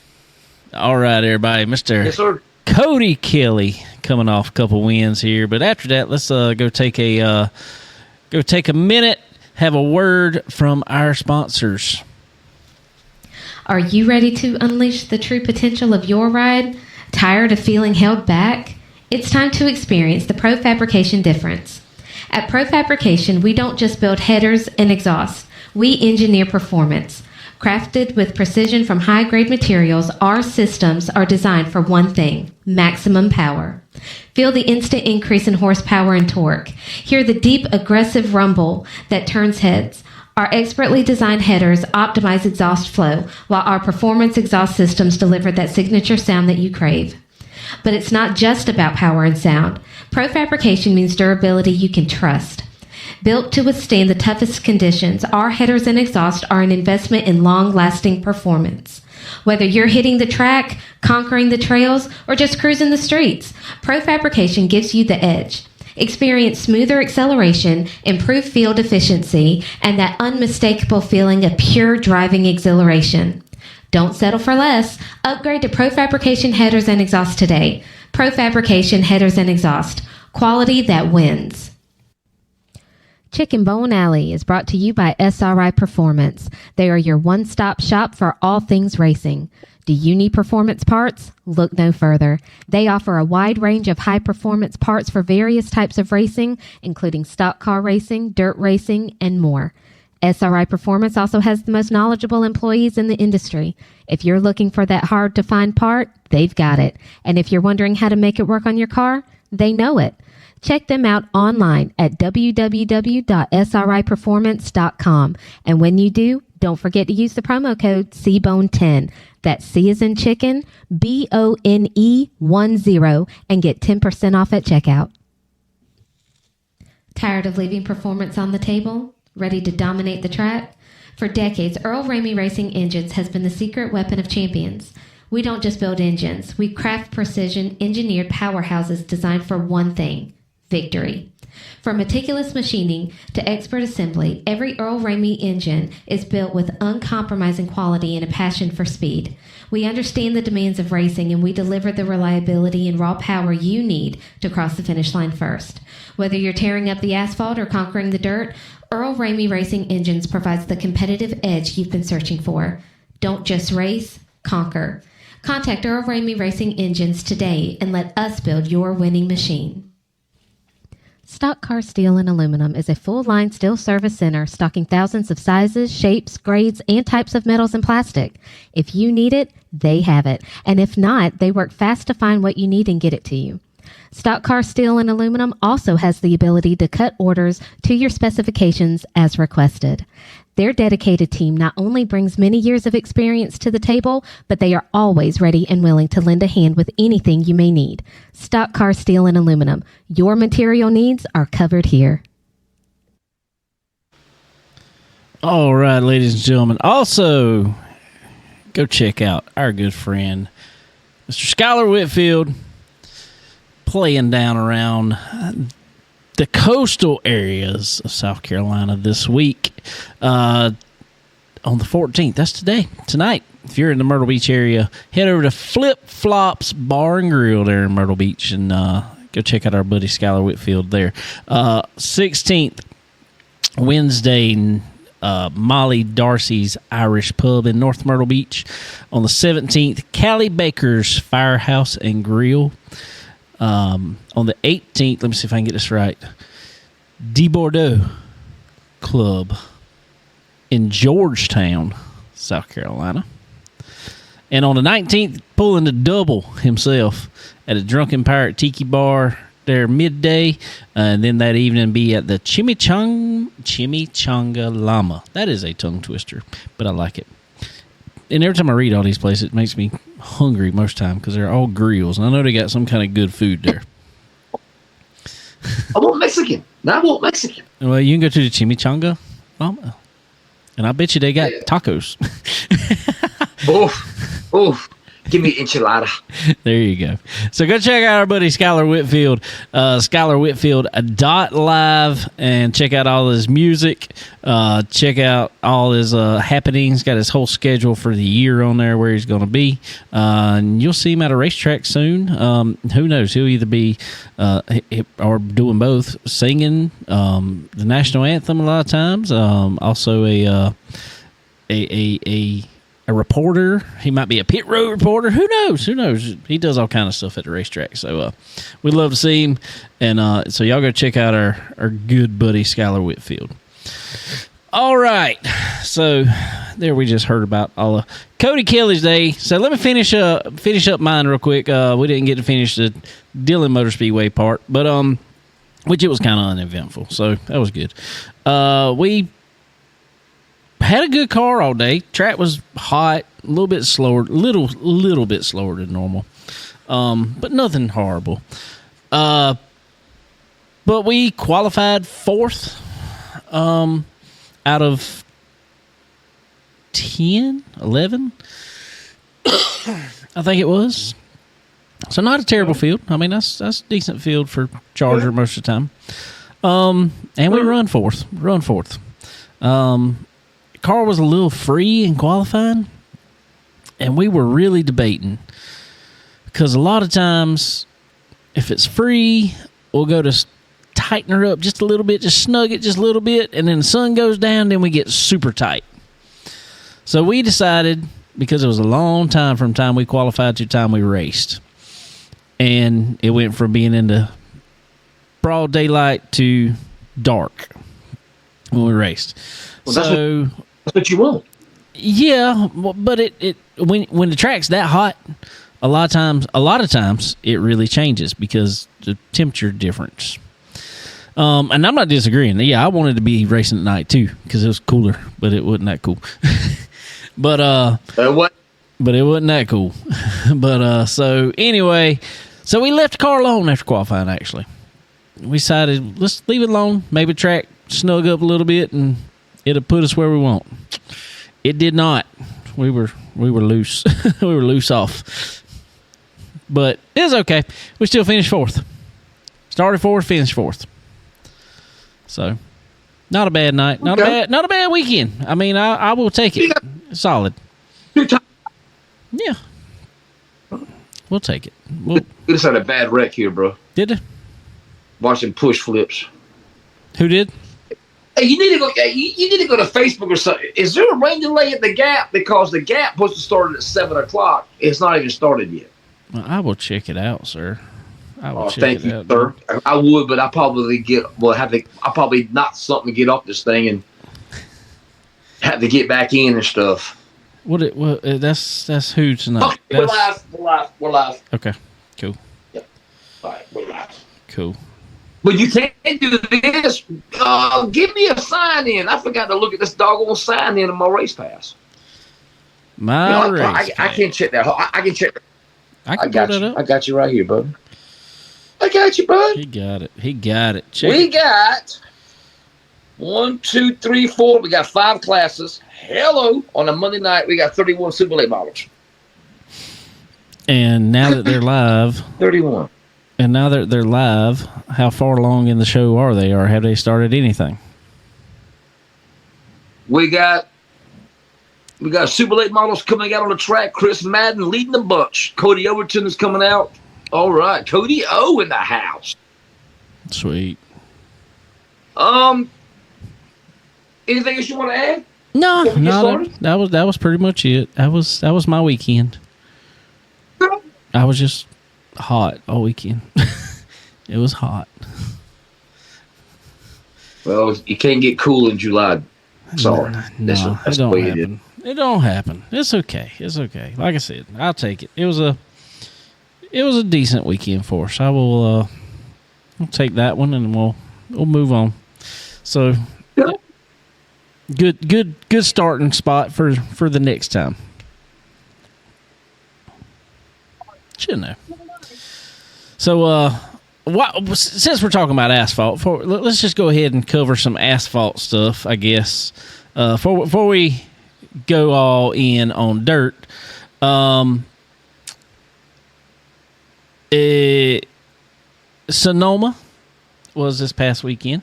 All right, everybody. Mr. Yes, sir. Cody Kelley coming off a couple wins here. But after that, let's go take a minute, have a word from our sponsors. Are you ready to unleash the true potential of your ride? Tired of feeling held back? It's time to experience the Pro Fabrication difference. At Pro Fabrication, we don't just build headers and exhausts. We engineer performance. Crafted with precision from high-grade materials, our systems are designed for one thing: maximum power. Feel the instant increase in horsepower and torque. Hear the deep, aggressive rumble that turns heads. Our expertly designed headers optimize exhaust flow, while our performance exhaust systems deliver that signature sound that you crave. But it's not just about power and sound. Profabrication means durability you can trust. Built to withstand the toughest conditions, our headers and exhaust are an investment in long-lasting performance. Whether you're hitting the track, conquering the trails, or just cruising the streets, Profabrication gives you the edge. Experience smoother acceleration, improved field efficiency, and that unmistakable feeling of pure driving exhilaration. Don't settle for less. Upgrade to Profabrication headers and exhaust today. Profabrication headers and exhaust. Quality that wins. Chicken Bone Alley is brought to you by SRI Performance. They are your one-stop shop for all things racing. Do you need performance parts? Look no further. They offer a wide range of high-performance parts for various types of racing, including stock car racing, dirt racing, and more. SRI Performance also has the most knowledgeable employees in the industry. If you're looking for that hard-to-find part, they've got it. And if you're wondering how to make it work on your car, they know it. Check them out online at www.sriperformance.com. And when you do, don't forget to use the promo code CBONE10. That's C as in chicken, BONE10, and get 10% off at checkout. Tired of leaving performance on the table? Ready to dominate the track? For decades, Earl Ramey Racing Engines has been the secret weapon of champions. We don't just build engines. We craft precision, engineered powerhouses designed for one thing: victory. From meticulous machining to expert assembly, every Earl Ramey engine is built with uncompromising quality and a passion for speed. We understand the demands of racing, and we deliver the reliability and raw power you need to cross the finish line first. Whether you're tearing up the asphalt or conquering the dirt, Earl Ramey Racing Engines provides the competitive edge you've been searching for. Don't just race, conquer. Contact Earl Ramey Racing Engines today and let us build your winning machine. Stock Car Steel and Aluminum is a full-line steel service center stocking thousands of sizes, shapes, grades, and types of metals and plastic. If you need it, they have it. And if not, they work fast to find what you need and get it to you. Stock Car Steel and Aluminum also has the ability to cut orders to your specifications as requested. Their dedicated team not only brings many years of experience to the table, but they are always ready and willing to lend a hand with anything you may need. Stock Car Steel and Aluminum. Your material needs are covered here. All right, ladies and gentlemen. Also, go check out our good friend, Mr. Skylar Whitfield, playing down around the coastal areas of South Carolina this week on the 14th. That's tonight. If you're in the Myrtle Beach area, head over to Flip Flops Bar and Grill there in Myrtle Beach and go check out our buddy Skylar Whitfield there. 16th, Wednesday, Molly Darcy's Irish Pub in North Myrtle Beach. On the 17th, Callie Baker's Firehouse and Grill. On the 18th, let me see if I can get this right, De Bordeaux Club in Georgetown, South Carolina. And on the 19th, pulling the double himself at a Drunken Pirate Tiki Bar there midday. And then that evening be at the Chimichanga Llama. That is a tongue twister, but I like it. And every time I read all these places, it makes me hungry most of the time because they're all grills. And I know they got some kind of good food there. I want Mexican. I want Mexican. Well, you can go to the Chimichanga Llama. And I bet you they got tacos. Oh, give me enchilada. There you go. So go check out our buddy Skylar Whitfield, SkylarWhitfield.live, and check out all his music. Check out all his happenings. Got his whole schedule for the year on there where he's going to be. And you'll see him at a racetrack soon. Who knows? He'll either be or doing both, singing the national anthem a lot of times. Also a reporter. He might be a pit road reporter. Who knows? He does all kind of stuff at the racetrack. So we'd love to see him. And so y'all go check out our good buddy Skylar Whitfield. All right. So there we just heard about all of Cody Kelley's day. So let me finish up mine real quick. We didn't get to finish the Dillon Motor Speedway part, but which it was kind of uneventful. So that was good. We had a good car all day. Track was hot, a little bit slower, little bit slower than normal, but nothing horrible. But we qualified fourth out of 10, 11, I think it was. So not a terrible field. I mean, that's a decent field for Charger most of the time. And we run fourth. Car was a little free in qualifying, and we were really debating because a lot of times if it's free, we'll go to tighten her up just a little bit, just snug it just a little bit, and then the sun goes down, then we get super tight. So we decided, because it was a long time from time we qualified to time we raced, and it went from being into broad daylight to dark when we raced. Well, that's what you want. Yeah, but it when the track's that hot, a lot of times it really changes because the temperature difference. And I'm not disagreeing. Yeah, I wanted to be racing at night too because it was cooler, but it wasn't that cool. But it wasn't that cool. But so anyway, so we left the car alone after qualifying. Actually, we decided let's leave it alone. Maybe track snug up a little bit, and it'll put us where we want. It did not. We were loose. We were loose off. But it was okay. We still finished fourth. Started fourth, finished fourth. So, not a bad night. Not a bad weekend. I mean, I will take it. Solid. Yeah. We'll take it. We just had a bad wreck here, bro. Did it? Watching push flips. Who did? Hey, you need to go. You need to go to Facebook or something. Is there a rain delay at the Gap? Because the Gap supposed to start at 7:00. It's not even started yet. Well, I will check it out, sir. Thank you, sir. I would, but I probably I probably knock something to get off this thing and have to get back in and stuff. That's who tonight? Okay, we're live. Okay, cool. Yep. All right, we're live. Cool. But you can't do this. Give me a sign in. I forgot to look at this doggone sign in on my race pass. I can't check that. I can check. I got you. I got you right here, bud. I got you, bud. He got it. We got 1, 2, 3, 4. We got 5 classes. Hello. On a Monday night, we got 31 Super Late models. And now that they're live, 31. And now that they're live, how far along in the show are they, or have they started anything? We got Super Late models coming out on the track. Chris Madden leading the bunch. Cody Overton is coming out. All right, Cody O in the house. Sweet. Anything else you want to add? No. That was pretty much it. That was my weekend. I was just hot all weekend. It was hot. Well, you can't get cool in July. Sorry. No, it don't happen. It don't happen. It's okay. Like I said, I'll take it. It was a decent weekend for us. I'll take that one and we'll move on. So good starting spot for the next time. Should know. So since we're talking about asphalt, let's just go ahead and cover some asphalt stuff, I guess. Before we go all in on dirt, Sonoma was this past weekend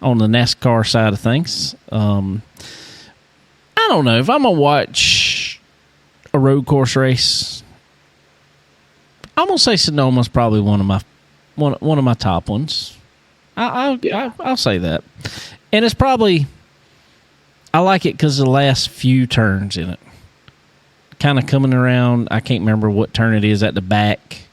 on the NASCAR side of things. I don't know if I'm gonna watch a road course race. I'm gonna say Sonoma's probably one of my top ones. I'll say that, and it's probably I like it because the last few turns in it, kind of coming around. I can't remember what turn it is at the back.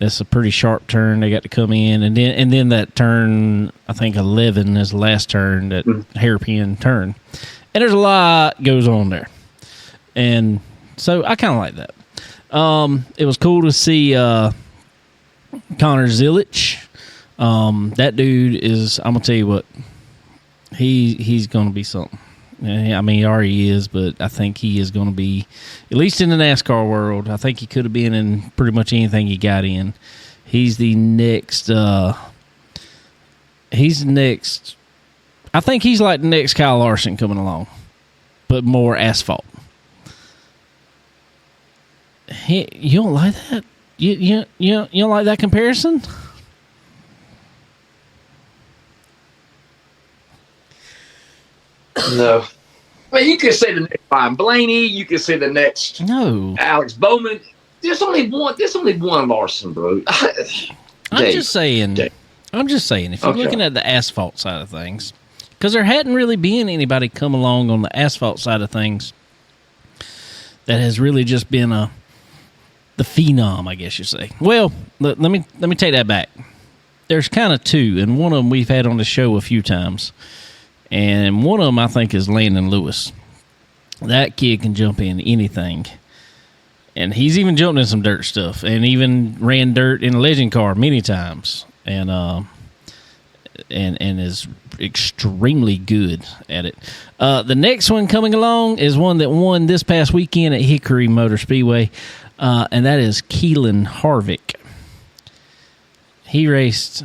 That's a pretty sharp turn. They got to come in, and then that turn, I think 11 is the last turn, that hairpin turn, and there's a lot goes on there, and so I kind of like that. It was cool to see Connor Zilich. That dude is, I'm gonna tell you what, he's gonna be something. I mean, he already is, but I think he is going to be, at least in the NASCAR world, I think he could have been in pretty much anything he got in. He's the next, I think he's like the next Kyle Larson coming along, but more asphalt. You don't like that? You don't like that comparison? No. I mean, you could say the next Ryan Blaney. You could say the next Alex Bowman. There's only one Larson, bro. I'm just saying. If you're looking at the asphalt side of things, because there hadn't really been anybody come along on the asphalt side of things that has really just been the phenom, I guess you say. Well, let me take that back. There's kind of two, and one of them we've had on the show a few times. And one of them, I think, is Landon Lewis. That kid can jump in anything. And he's even jumped in some dirt stuff and even ran dirt in a legend car many times. And is extremely good at it. The next one coming along is one that won this past weekend at Hickory Motor Speedway, and that is Keelan Harvick. He raced...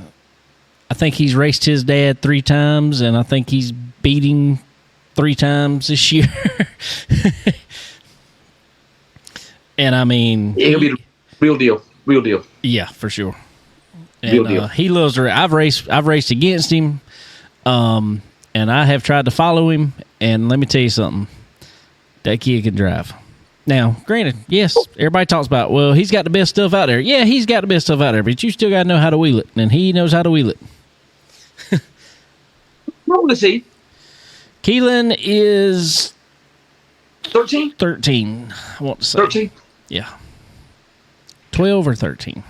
I think he's raced his dad 3 times, and I think he's beating 3 times this year. And I mean, it'll be real deal. Yeah, for sure. And, real deal. He loves to. I've raced against him, and I have tried to follow him. And let me tell you something, that kid can drive. Now, granted, yes, everybody talks about, well, he's got the best stuff out there. Yeah, he's got the best stuff out there, but you still got to know how to wheel it, and he knows how to wheel it. How old is he? Keelan is 13? 13, I want to say. 13? Yeah. 12 or 13.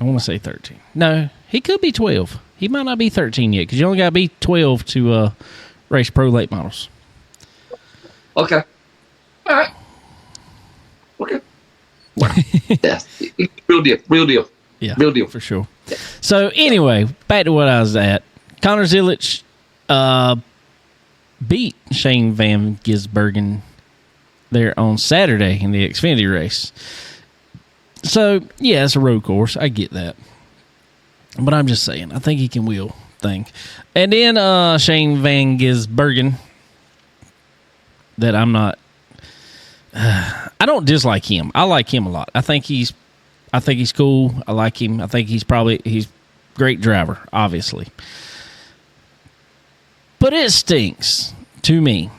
I want to say 13. No, he could be 12. He might not be 13 yet, because you only got to be 12 to race pro late models. Okay. All right. Okay. Wow. Yeah. Real deal. Yeah, real deal. For sure. Yeah. So, anyway, back to what I was at. Connor Zilic beat Shane Van Gisbergen there on Saturday in the Xfinity race. So, yeah, it's a road course. I get that. But I'm just saying, I think he can wheel thing. And then Shane Van Gisbergen, that I'm not... I don't dislike him. I like him a lot. I think he's cool. I like him. I think he's a great driver, obviously. But it stinks to me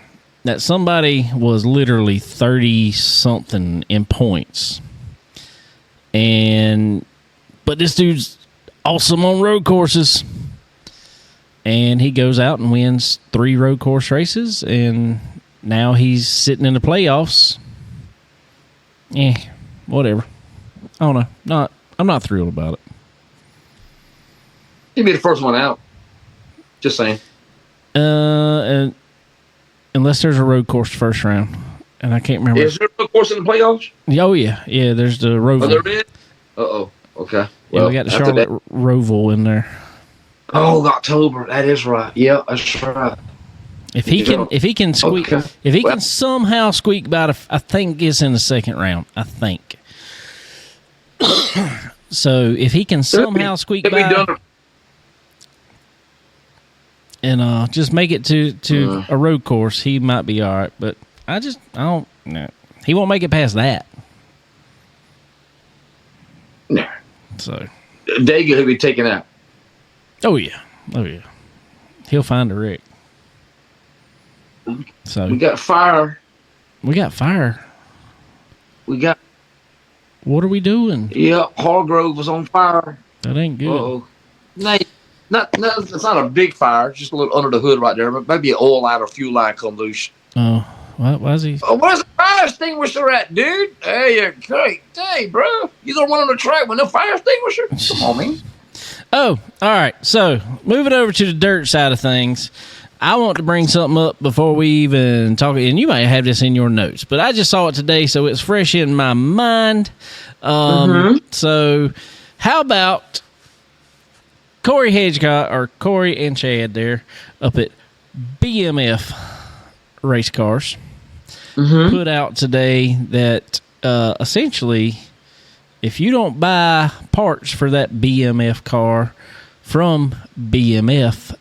that somebody was literally 30-something in points. But this dude's awesome on road courses. And he goes out and wins 3 road course races, and now he's sitting in the playoffs. Whatever. I don't know. I'm not thrilled about it. He'd be the first one out. Just saying. And unless there's a road course first round, and I can't remember. Is there a road course in the playoffs? Oh yeah. There's the Roval. Oh, there is. Okay. Well, we got the Charlotte Roval in there. Oh, October. That is right. Yeah, that's right. If he can somehow squeak by, I think it's in the second round. I think. So if he can somehow squeak by and just make it to a road course, he might be all right. But I don't know. He won't make it past that. No. So Dega, he'll be taken out. Oh yeah. He'll find a wreck. So we got fire. We got. What are we doing? Yeah, Hargrove was on fire. That ain't good. Uh-oh. No, it's not a big fire. It's just a little under the hood right there. But maybe an oil line or fuel line come loose. Oh, why is he? Oh, where's the fire extinguisher at, dude? Hey, great. Hey, bro. You the one on the track with no fire extinguisher? Come on, man. Oh, all right. So, moving over to the dirt side of things, I want to bring something up before we even talk, and you might have this in your notes, but I just saw it today, so it's fresh in my mind. So, how about Corey Hedgecott, or Corey and Chad there, up at BMF race cars Mm-hmm. put out today that essentially, if you don't buy parts for that BMF car from BMF,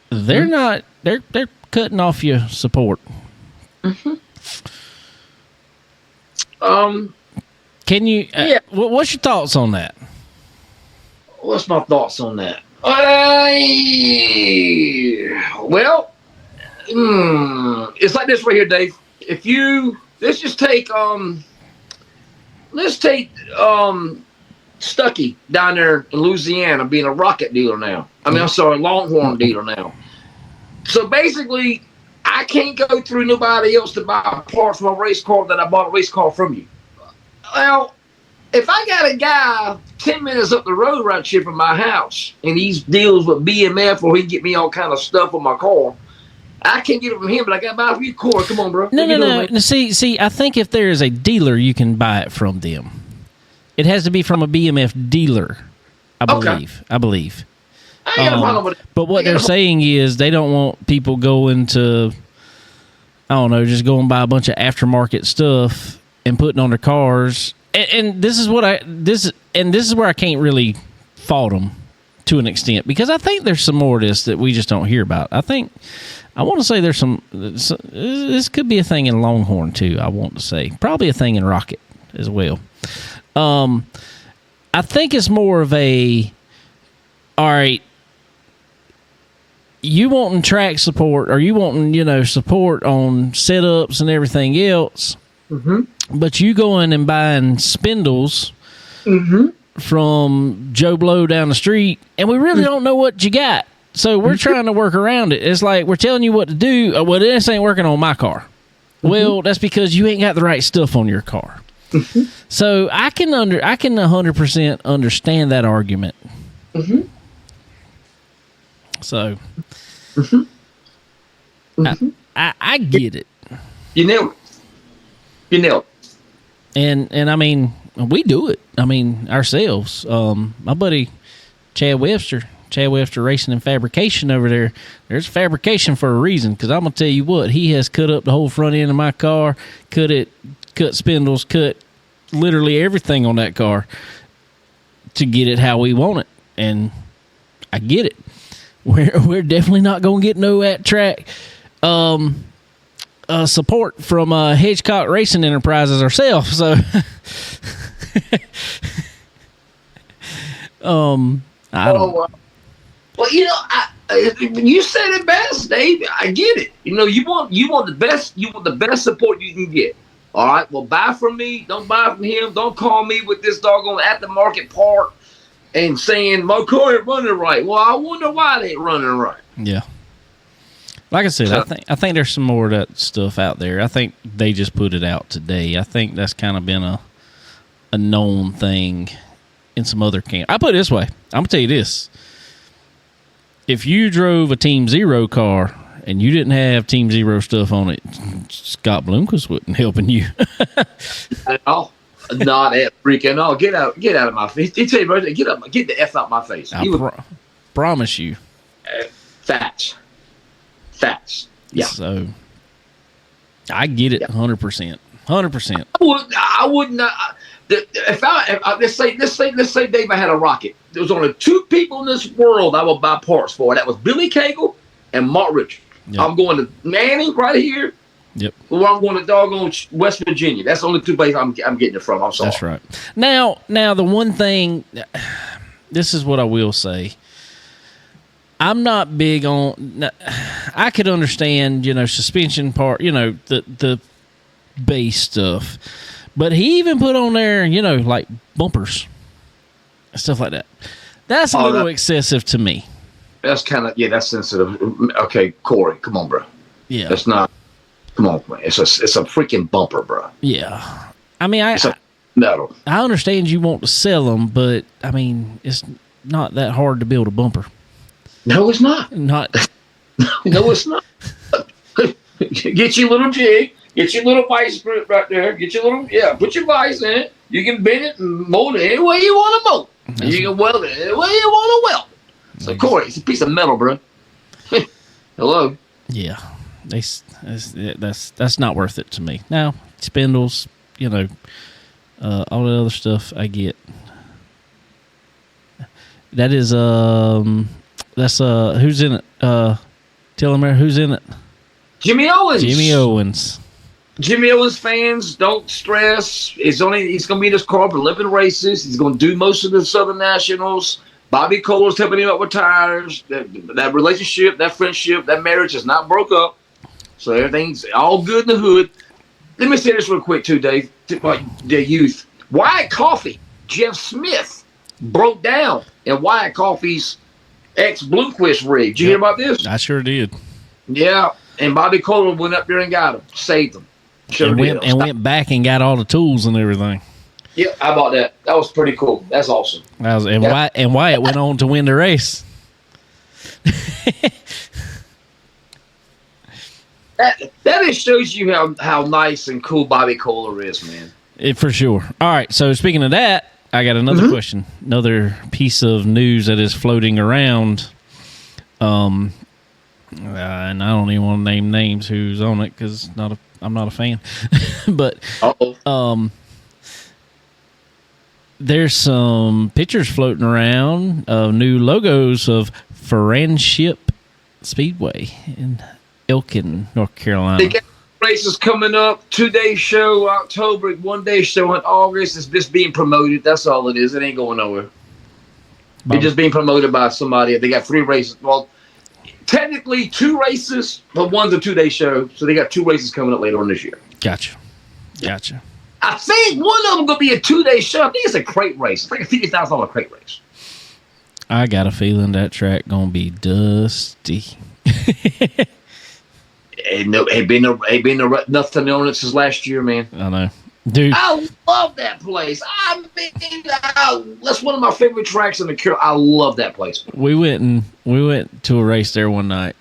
they're cutting off your support. Can you? Yeah. What's your thoughts on that? What's my thoughts on that? Well, it's like this right here, Dave. If you let's take Stuckey down there in Louisiana being a rocket dealer now. I'm sorry, Longhorn dealer now. So basically, I can't go through nobody else to buy parts for a race car that I bought a race car from you. Well, if I got a guy 10 minutes up the road right here from my house and he deals with BMF or he can get me all kind of stuff on my car, I can't get it from him, but I got to buy it from you, Corey. Come on, bro. No. See, I think if there is a dealer, you can buy it from them. It has to be from a BMF dealer, I believe. Okay. I believe. I ain't got a problem with it. But what they're saying is they don't want people going to, I don't know, just go and buy a bunch of aftermarket stuff and putting on their cars. And this is this is where I can't really fault them to an extent, because I think there's some more of this that we just don't hear about. I want to say there's this could be a thing in Longhorn too. I want to say probably a thing in Rocket as well. I think it's more of a, all right, you wanting track support or you wanting, support on setups and everything else, but you going and buying spindles from Joe Blow down the street, and we really don't know what you got. So we're trying to work around it. It's like we're telling you what to do. Well, this ain't working on my car. Well, that's because you ain't got the right stuff on your car. So I can 100% understand that argument. So I get it. You nailed it. And I mean, we do it. I mean, ourselves. My buddy Chad Webster Racing and Fabrication over there. There's fabrication for a reason, because I'm gonna tell you what, he has cut up the whole front end of my car, cut spindles, cut literally everything on that car to get it how we want it. And I get it. We're definitely not gonna get no at track support from Hedgecock Racing Enterprises ourselves. So I don't. Well, you said it best, Dave. I get it. You want the best. You want the best support you can get. All right. Well, buy from me. Don't buy from him. Don't call me with this doggone at the market part and saying my car ain't running right. Well, I wonder why they ain't running right. Yeah. Like I said, I think there's some more of that stuff out there. I think they just put it out today. I think that's kind of been a known thing in some other camp. I put it this way. I'm gonna tell you this. If you drove a Team Zero car and you didn't have Team Zero stuff on it, Scott Bloomquist wasn't helping you. Oh, not at freaking all. Get out of my face. He tell you, bro, get the F out my face. Promise you. Facts. Yeah. So I get it 100%. 100%. I would not. If let's say Dave, I had a rocket. There was only two people in this world I would buy parts for. That was Billy Cagle and Mark Richards. Yep. I'm going to Manning right here. Yep. Or I'm going to doggone West Virginia. That's the only two places I'm getting it from. I'm sorry. That's right. Now the one thing, this is what I will say. I'm not big on. I could understand, suspension part, the base stuff. But he even put on there, like bumpers, stuff like that. That's a little excessive to me. That's kind of, that's sensitive. Okay, Corey, come on, bro. Yeah. That's not, come on, man. It's a freaking bumper, bro. Yeah. I mean, it's a metal. I understand you want to sell them, but, I mean, it's not that hard to build a bumper. No, it's not. No, it's not. Get your little jig. Get your little vice grip right there. Get your little, put your vice in it. You can bend it and mold it any way you want to mold it. You can weld it any way you want to weld it. So, Corey, it's a piece of metal, bro. Hello. Yeah, that's not worth it to me. Now, spindles, all the other stuff I get. That is that's who's in it? Tell him who's in it. Jimmy Owens. Jimmy Owens fans, don't stress. He's going to be in his car for 11 races. He's going to do most of the Southern Nationals. Bobby Kohler's helping him out with tires. That relationship, that friendship, that marriage is not broke up. So everything's all good in the hood. Let me say this real quick, too, Dave. The youth. Wyatt Coffee, Jeff Smith, broke down in Wyatt Coffee's ex-Bloomquist rig. Did you hear about this? I sure did. Yeah, and Bobby Kohler went up there and got him, saved him. Went back and got all the tools and everything. Yeah, how about that? That was pretty cool. That's awesome. Wyatt went on to win the race. That just shows you how nice and cool Bobby Kohler is, man. For sure. All right, so speaking of that, I got another question, another piece of news that is floating around. And I don't even want to name names who's on it because I'm not a fan. But there's some pictures floating around of new logos of Friendship Speedway in Elkin, North Carolina. They got races coming up, 2-day show October, 1-day show in August. It's just being promoted. That's all it is. It ain't going nowhere. It's just being promoted by somebody. They got 3 races. Well, technically 2 races, but one's a 2-day show. So they got 2 races coming up later on this year. Gotcha. I think one of them going to be a 2-day show. I think it's a crate race. It's like a $50,000 crate race. I got a feeling that track going to be dusty. Ain't been nothing on it since last year, man. I know. Dude, I love that place. I mean, that's one of my favorite tracks in the Carol. I love that place. We went to a race there one night,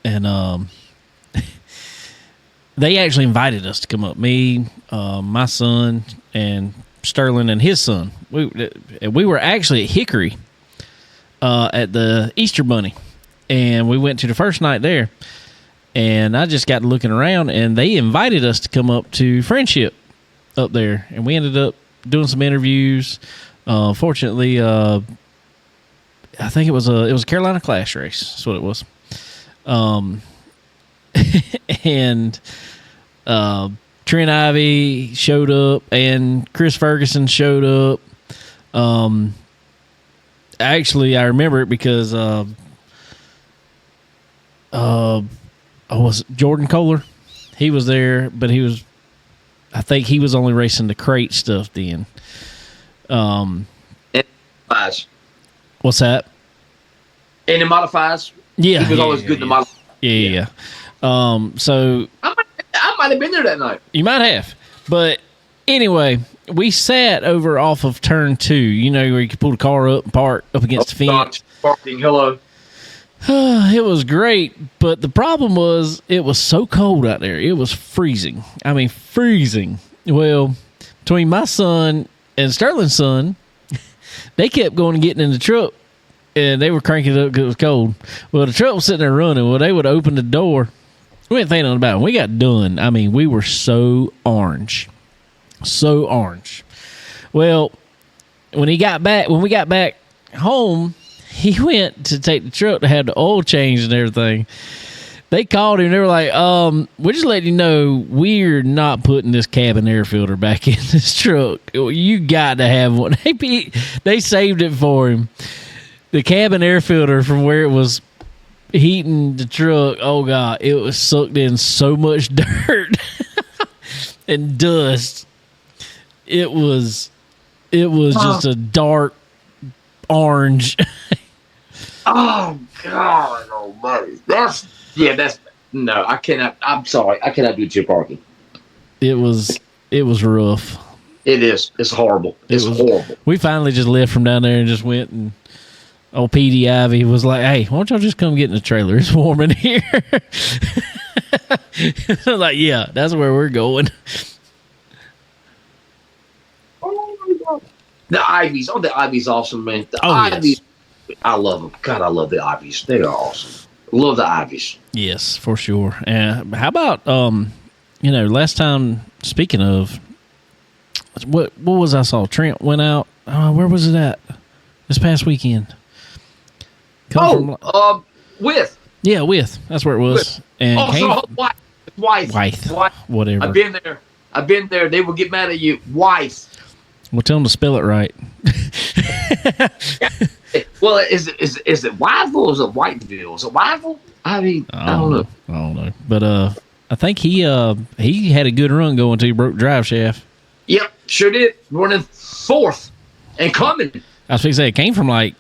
and they actually invited us to come up. Me, my son, and Sterling and his son. We were actually at Hickory at the Easter Bunny, and we went to the first night there. And I just got looking around, and they invited us to come up to Friendship up there, and we ended up doing some interviews. Fortunately, I think it was a Carolina Clash race. That's what it was. And Trent Ivey showed up, and Chris Ferguson showed up. Actually, I remember it because was Jordan Kohler. He was there, but I think he was only racing the crate stuff then. What's that? And the modifieds. Yeah. He was always good to modify. Yeah. So I might have been there that night. You might have. But anyway, we sat over off of turn 2, where you could pull the car up and park up against the fence. Parking, hello. It was great, but the problem was it was so cold out there. It was freezing. I mean, freezing. Well, between my son and Sterling's son, they kept going and getting in the truck, and they were cranking it up because it was cold. Well, the truck was sitting there running. Well, they would open the door. We didn't think nothing about it. We got done. I mean, we were so orange. So orange. Well, when we got back home, he went to take the truck to have the oil changed and everything. They called him. They were like, we're just letting you know we're not putting this cabin air filter back in this truck. You got to have one. They saved it for him. The cabin air filter from where it was heating the truck, oh, God, it was sucked in so much dirt and dust. It was just a dark orange. Oh, God almighty. No, I cannot. I'm sorry. I cannot do chip parking. It was rough. It is. It's horrible. It's horrible. We finally just left from down there and just went, and old P.D. Ivy was like, hey, why don't y'all just come get in the trailer? It's warm in here. I was like, yeah, that's where we're going. Oh, my God. The Ivy's awesome, man. The Ivy's. Yes. I love them. God, I love the Ivies. They are awesome. Love the Ivies. Yes, for sure. How about last time, speaking of, what was I saw? Trent went out. Where was it at? This past weekend. With. Yeah, with. That's where it was. And wife. Whatever. I've been there. They will get mad at you. Wife. Well, tell them to spell it right. Well, is it Wyville or is it Whiteville? Is it Wyville? I mean, I don't know. I don't know. But I think he had a good run going till he broke the drive shaft. Yep, sure did. Running fourth and coming. I was going to say, it came from what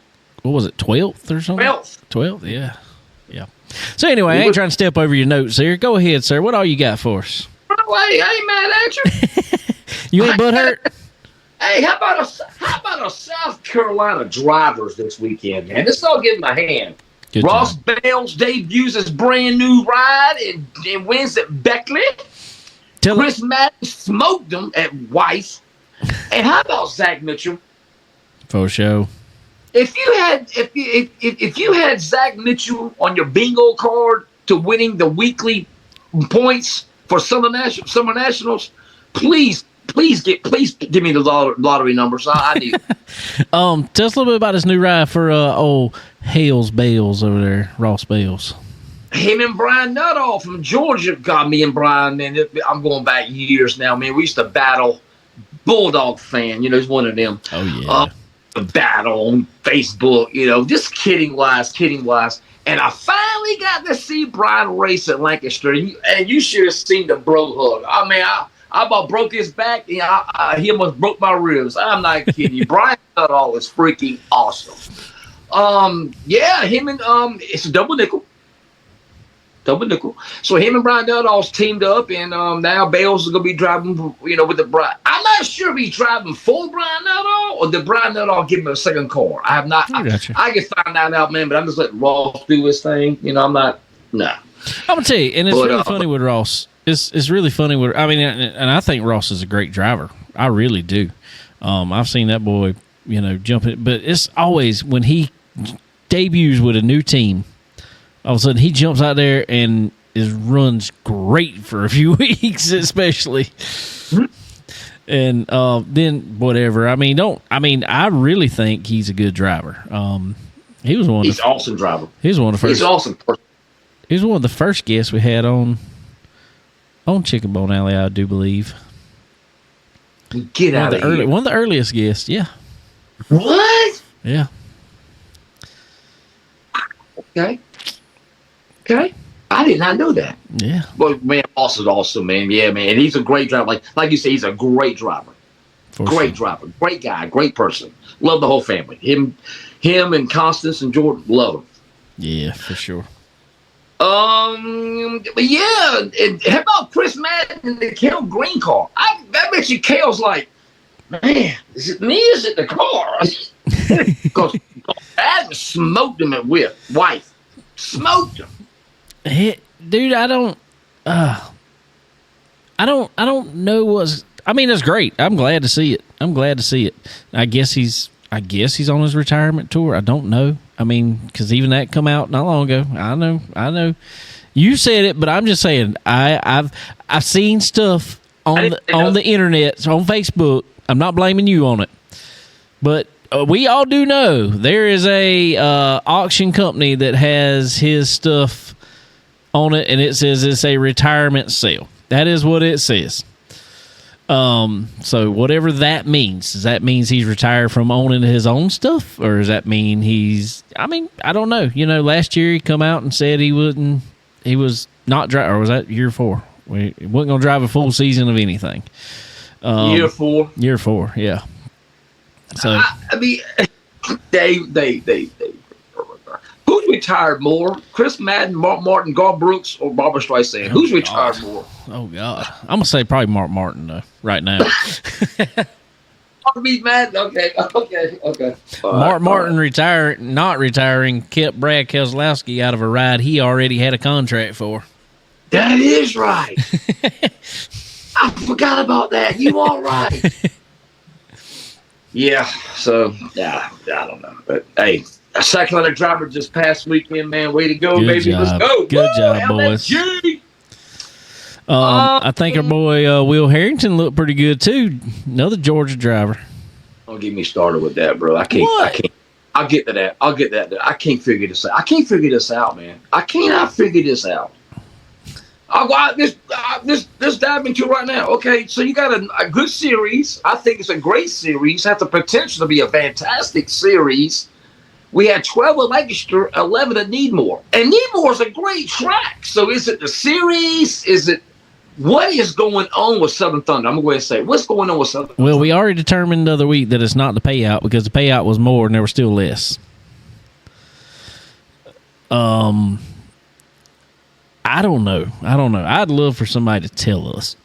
was it, 12th or something? 12th, yeah. Yeah. So anyway, I ain't trying to step over your notes here. Go ahead, sir. What all you got for us? I ain't mad at you. You ain't butthurt? Hey, how about a South Carolina drivers this weekend, man? Let's all give him a hand. Good Ross job. Bales debuts his brand new ride and wins at Beckley. Chris Madden smoked him at Weiss. And how about Zach Mitchell? For sure. If you had Zach Mitchell on your bingo card to winning the weekly points for Summer Nationals, please give me the lottery numbers. I need. Tell us a little bit about this new ride for old Hales Bales over there, Ross Bales. Him and Brian Nuttall from Georgia. God, me and Brian, man, I'm going back years now, man. We used to battle. Bulldog fan, he's one of them. Oh yeah. Battle on Facebook, just kidding wise. And I finally got to see Brian race at Lancaster, and you should have seen the bro hug. I mean, I about broke his back, and he almost broke my ribs. I'm not kidding you. Brian Nuttall is freaking awesome. Him and it's a double nickel. So him and Brian Nuttall's teamed up, and now Bales is gonna be driving, with the Brian. I'm not sure if he's driving for Brian Nuttall or did Brian Nuttall give him a second car. I have not. I can find that out, man. But I'm just letting Ross do his thing. I'm not. Nah. I'm gonna tell you, and it's really funny with Ross. It's really funny with. I mean, and I think Ross is a great driver. I really do. I've seen that boy, jump it, but it's always when he debuts with a new team. All of a sudden, he jumps out there and runs great for a few weeks, especially. And then whatever. I I really think he's a good driver. He was one. He's an awesome driver. He was one of the first. He's awesome. He was one of the first guests we had on Chicken Bone Alley, I do believe. Get out of here. One of the earliest guests. Yeah. What? Yeah. Okay. I did not know that. Yeah. But man, Ross is awesome, man. Yeah, man. And he's a great driver. Like you say, he's a great driver. Driver. Great guy. Great person. Love the whole family. Him and Constance and Jordan. Love him. Yeah, for sure. But yeah, and how about Chris Madden and the Kel Green car? I bet you Kel's like, man, is it me? Is it the car? Because Madden smoked him at wife. Smoked him. Dude, I don't know what's. I mean, it's great. I'm glad to see it. I guess he's on his retirement tour. I don't know. I mean, because even that come out not long ago. I know. You said it, but I'm just saying. I've seen stuff on the internet, on Facebook. I'm not blaming you on it, but we all do know there is a auction company that has his stuff on it, and it says it's a retirement sale. That is what it says. So whatever that means, does that mean he's retired from owning his own stuff, or does that mean I don't know. Last year he come out and said he was not drive, or was that year 4? He wasn't going to drive a full season of anything. Year 4. Year 4, yeah. So they who's retired more? Chris Madden, Mark Martin, Gar Brooks, or Barbara Streisand? Who's retired more? Oh God, I'm gonna say probably Mark Martin though. Right now. Madden. Okay. Mark Martin not retiring, kept Brad Keselowski out of a ride he already had a contract for. That is right. I forgot about that. You are right. Yeah. So I don't know, but hey, A South Carolina driver just past weekend, man. Way to go, Good baby. job. Let's go. Good Woo, job, boys. LFG. I think our boy Will Harrington looked pretty good too. Another Georgia driver. Don't get me started with that, bro. I can't. I'll get to that. I can't figure this out. I can't figure this out, man. I cannot figure this out. I'll go out this dive into it right now. Okay, so you got a good series. I think it's a great series. Has the potential to be a fantastic series. We had 12 at Lancaster, 11 at Needmore. And Needmore is a great track. So is it the series? What is going on with Southern Thunder? I'm going to go ahead and say, what's going on with Southern Thunder? Well, we already determined the other week that it's not the payout because the payout was more and there was still less. I don't know. I'd love for somebody to tell us.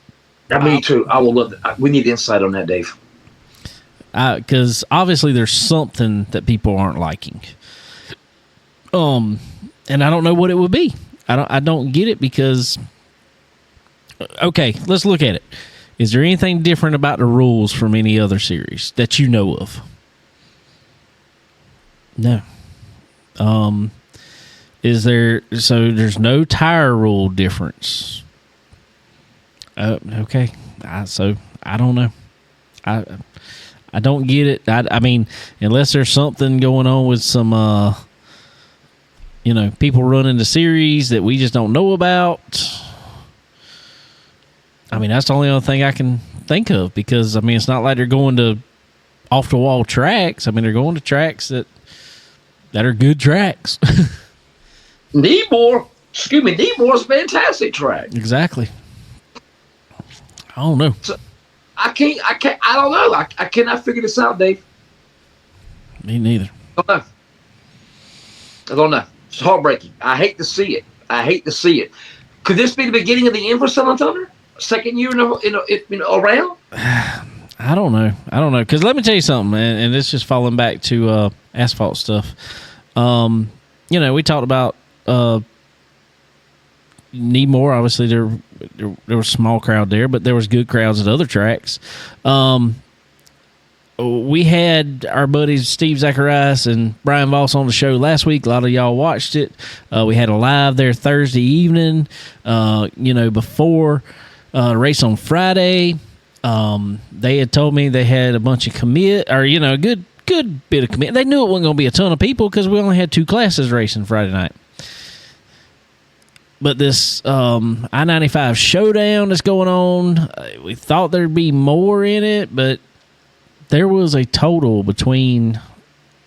Me too. I will love that. We need insight on that, Dave. Because obviously there's something that people aren't liking. And I don't know what it would be. I don't get it because... Okay, let's look at it. Is there anything different about the rules from any other series that you know of? No. Is there? So there's no tire rule difference. Okay. So I don't know. I don't get it. I mean, unless there's something going on with some, people running the series that we just don't know about. I mean, that's the only other thing I can think of because, I mean, it's not like they're going to off-the-wall tracks. I mean, they're going to tracks that are good tracks. Needmore's a fantastic track. Exactly. I don't know. So, I don't know. I cannot figure this out, Dave. Me neither. I don't know. It's heartbreaking. I hate to see it. Could this be the beginning of the end for Southern Thunder? Second year around? I don't know. Because let me tell you something, man, and it's just falling back to asphalt stuff. We talked about Needmore. Obviously, there was a small crowd there, but there was good crowds at other tracks. We had our buddies Steve Zacharias and Brian Voss on the show last week. A lot of y'all watched it. We had a live there Thursday evening, before race on Friday. They had told me they had a bunch of a good bit of commit. They knew it wasn't going to be a ton of people because we only had 2 classes racing Friday night. But this I-95 showdown that's going on, we thought there'd be more in it, but there was a total between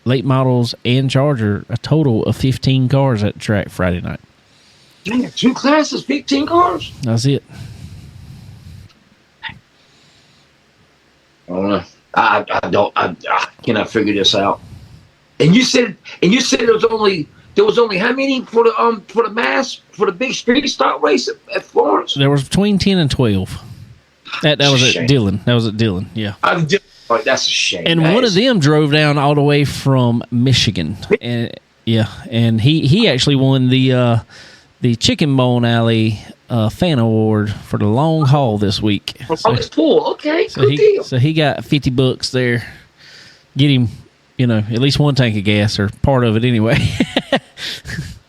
late models and Charger, a total of 15 cars at the track Friday night. Man, 2 classes, 15 cars? That's it. I don't know. I cannot figure this out. And you said there was only how many for the big street stock race at Florence? There was between 10 and 12. That was at Dillon. Yeah. That's a shame. And one of them drove down all the way from Michigan. And he actually won the Chicken Bone Alley fan award for the long haul this week. It's cool. Okay, good deal. So he got $50 there. Get him, at least one tank of gas or part of it anyway.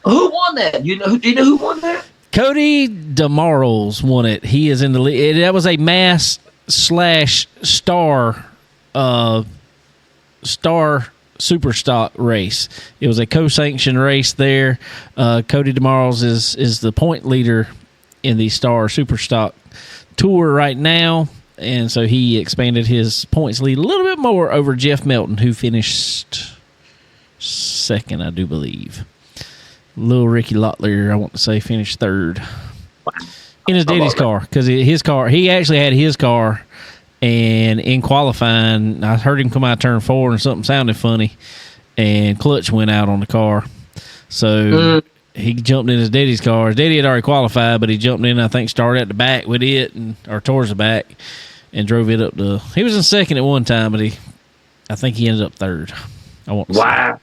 Who won that? Do you know who won that? Cody DeMarles won it. He is in the lead. That was a mass / star super stock race. It was a co-sanctioned race there. Cody DeMarles is the point leader in the Star Super Stock Tour right now, and so he expanded his points lead a little bit more over Jeff Melton, who finished second, I do believe. Little Ricky Lottler, I want to say, finished third in his daddy's car, because he actually had his car, and in qualifying, I heard him come out turn 4 and something sounded funny, and clutch went out on the car. So he jumped in his daddy's car. His daddy had already qualified, but he jumped in, I think, started at the back with it, or towards the back, and drove it up to... He was in second at one time, but I think he ended up third. I want to say. Wow.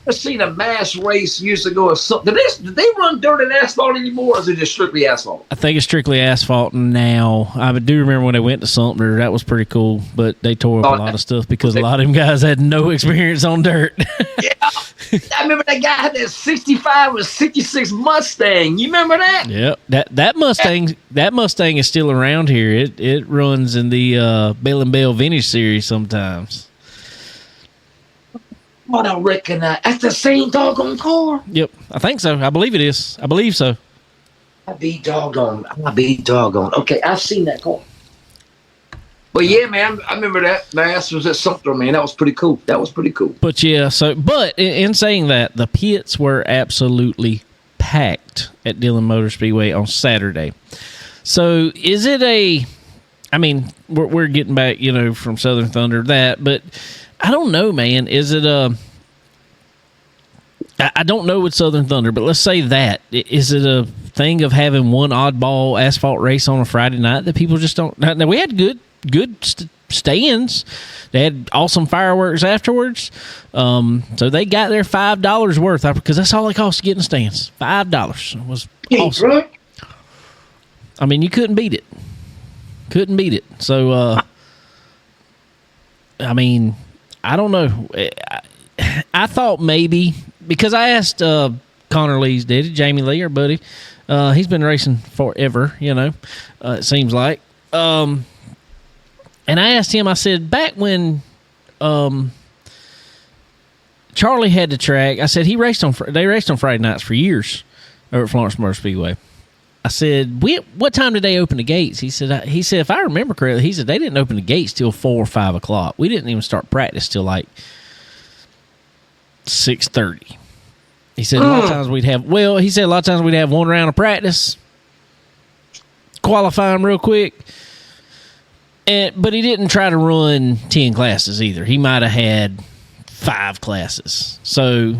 I've seen a mass race years ago or something. Did they run dirt and asphalt anymore, or is it just strictly asphalt? I think it's strictly asphalt now. I do remember when they went to Sumter. That was pretty cool, but they tore up a lot of stuff because a lot of them guys had no experience on dirt. Yeah. I remember that guy had that 65 or 66 Mustang. You remember that? Yep. That Mustang is still around here. It runs in the Bell and Bell Vintage Series sometimes. I don't recognize. That's the same doggone car. Yep, I think so. I believe it is. I believe so. I be doggone. Okay, I've seen that car. But yeah, man, I remember that mass was at Sumter, man. That was pretty cool. But yeah, but in saying that, the pits were absolutely packed at Dillon Motor Speedway on Saturday. So is it I mean, we're getting back, from Southern Thunder but I don't know, man. Is it I don't know with Southern Thunder, but let's say that. Is it a thing of having one oddball asphalt race on a Friday night that people just don't? Now we had good stands. They had awesome fireworks afterwards. So they got their $5 worth because that's all it cost to get in the stands. $5 was awesome. Right? I mean, you couldn't beat it. So, I mean, I don't know. I thought maybe because I asked Connor Lee's daddy, Jamie Lee, our buddy. He's been racing forever, it seems like. And I asked him, I said, back when Charlie had the track, I said they raced on Friday nights for years over at Florence Motor Speedway. I said, what time did they open the gates? He said, if I remember correctly, he said they didn't open the gates till 4 or 5 o'clock. We didn't even start practice till like 6:30. He said a lot of times we'd have one round of practice, qualify them real quick, but he didn't try to run 10 classes either. He might have had 5 classes. So,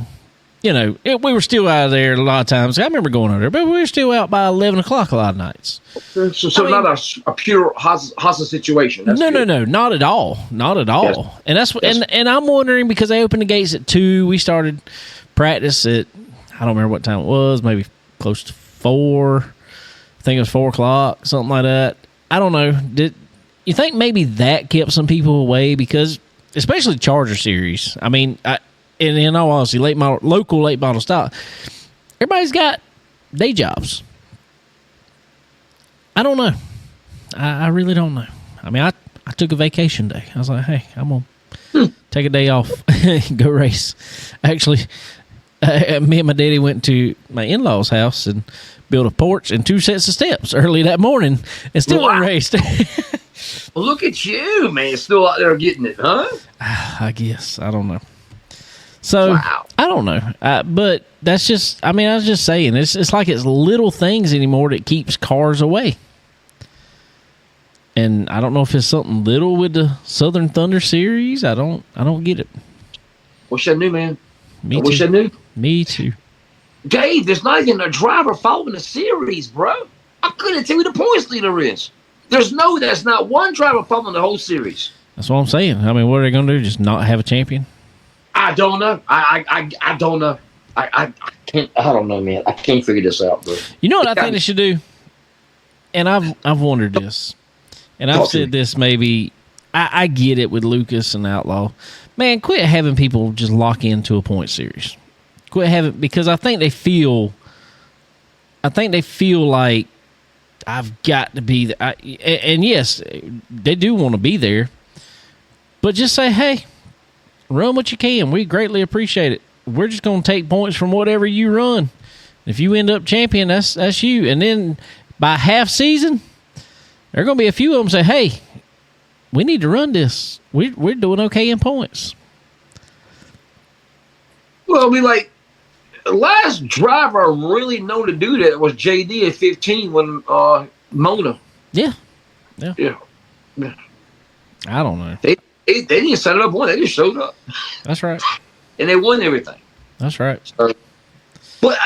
we were still out of there a lot of times. I remember going over there, but we were still out by 11 o'clock a lot of nights. So not a pure hostile situation. No, not at all. Not at all. Yes. And that's and I'm wondering because they opened the gates at 2. We started practice at, I don't remember what time it was, maybe close to 4. I think it was 4 o'clock, something like that. I don't know. Did you think maybe that kept some people away? Because, especially Charger Series, I mean, and in all honesty, local late model stock, everybody's got day jobs. I don't know. I really don't know. I mean, I took a vacation day. I was like, hey, I'm going to take a day off and go race. Actually, me and my daddy went to my in-laws' house and built a porch and 2 sets of steps early that morning and still raced. Well, look at you, man. Still out there getting it, huh? I guess. I don't know. So, wow. I don't know. But that's just, I was just saying, it's like it's little things anymore that keeps cars away. And I don't know if it's something little with the Southern Thunder Series. I don't get it. Wish I knew, man. Wish I knew. Me too. Dave, there's not even a driver following the series, bro. I couldn't tell you the points leader is. There's not one driver following the whole series. That's what I'm saying. I mean, what are they going to do? Just not have a champion? I don't know. I don't know. I can't. I don't know, man. I can't figure this out, bro. You know what I think they should do? And I've wondered this, and I've said this maybe. I get it with Lucas and Outlaw. Man, quit having people just lock into a point series. Quit having, because I think they feel like I've got to be there. And yes, they do want to be there, but just say, hey, run what you can. We greatly appreciate it. We're just going to take points from whatever you run. If you end up champion, that's you. And then by half season, there are going to be a few of them say, hey, we need to run this. We're doing okay in points. Well, the last driver really known to do that was JD at 15 when Mona. Yeah. I don't know. They didn't set it up one. They just showed up. That's right. And they won everything. That's right. But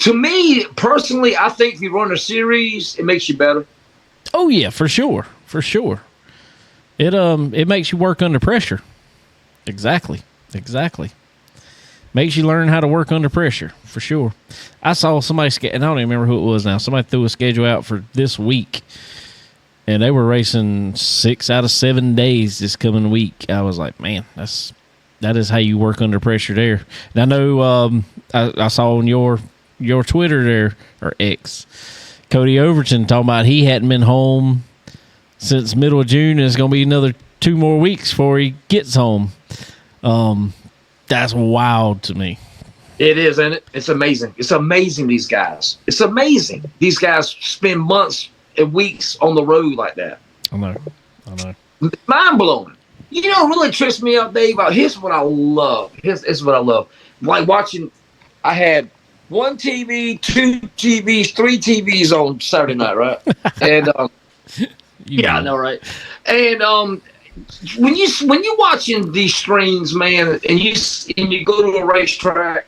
to me, personally, I think if you run a series, it makes you better. Oh, yeah, for sure. It makes you work under pressure. Exactly. Makes you learn how to work under pressure, for sure. I saw somebody, and I don't even remember who it was now. Somebody threw a schedule out for this week, and they were racing 6 out of 7 days this coming week. I was like, man, that is how you work under pressure there. And I know I saw on your Twitter there, or X, Cody Overton talking about he hadn't been home since middle of June, and it's going to be another 2 more weeks before he gets home. That's wild to me. It is, isn't it? It's amazing. It's amazing, these guys. It's amazing. These guys spend months and weeks on the road like that. I know. Mind blowing. You know, what really trips me up, Dave. Here's what I love. Here's what I love. Like watching, I had 1 TV, 2 TVs, 3 TVs on Saturday night, right? And I know, right? And when you're watching these streams, man, and you go to a racetrack,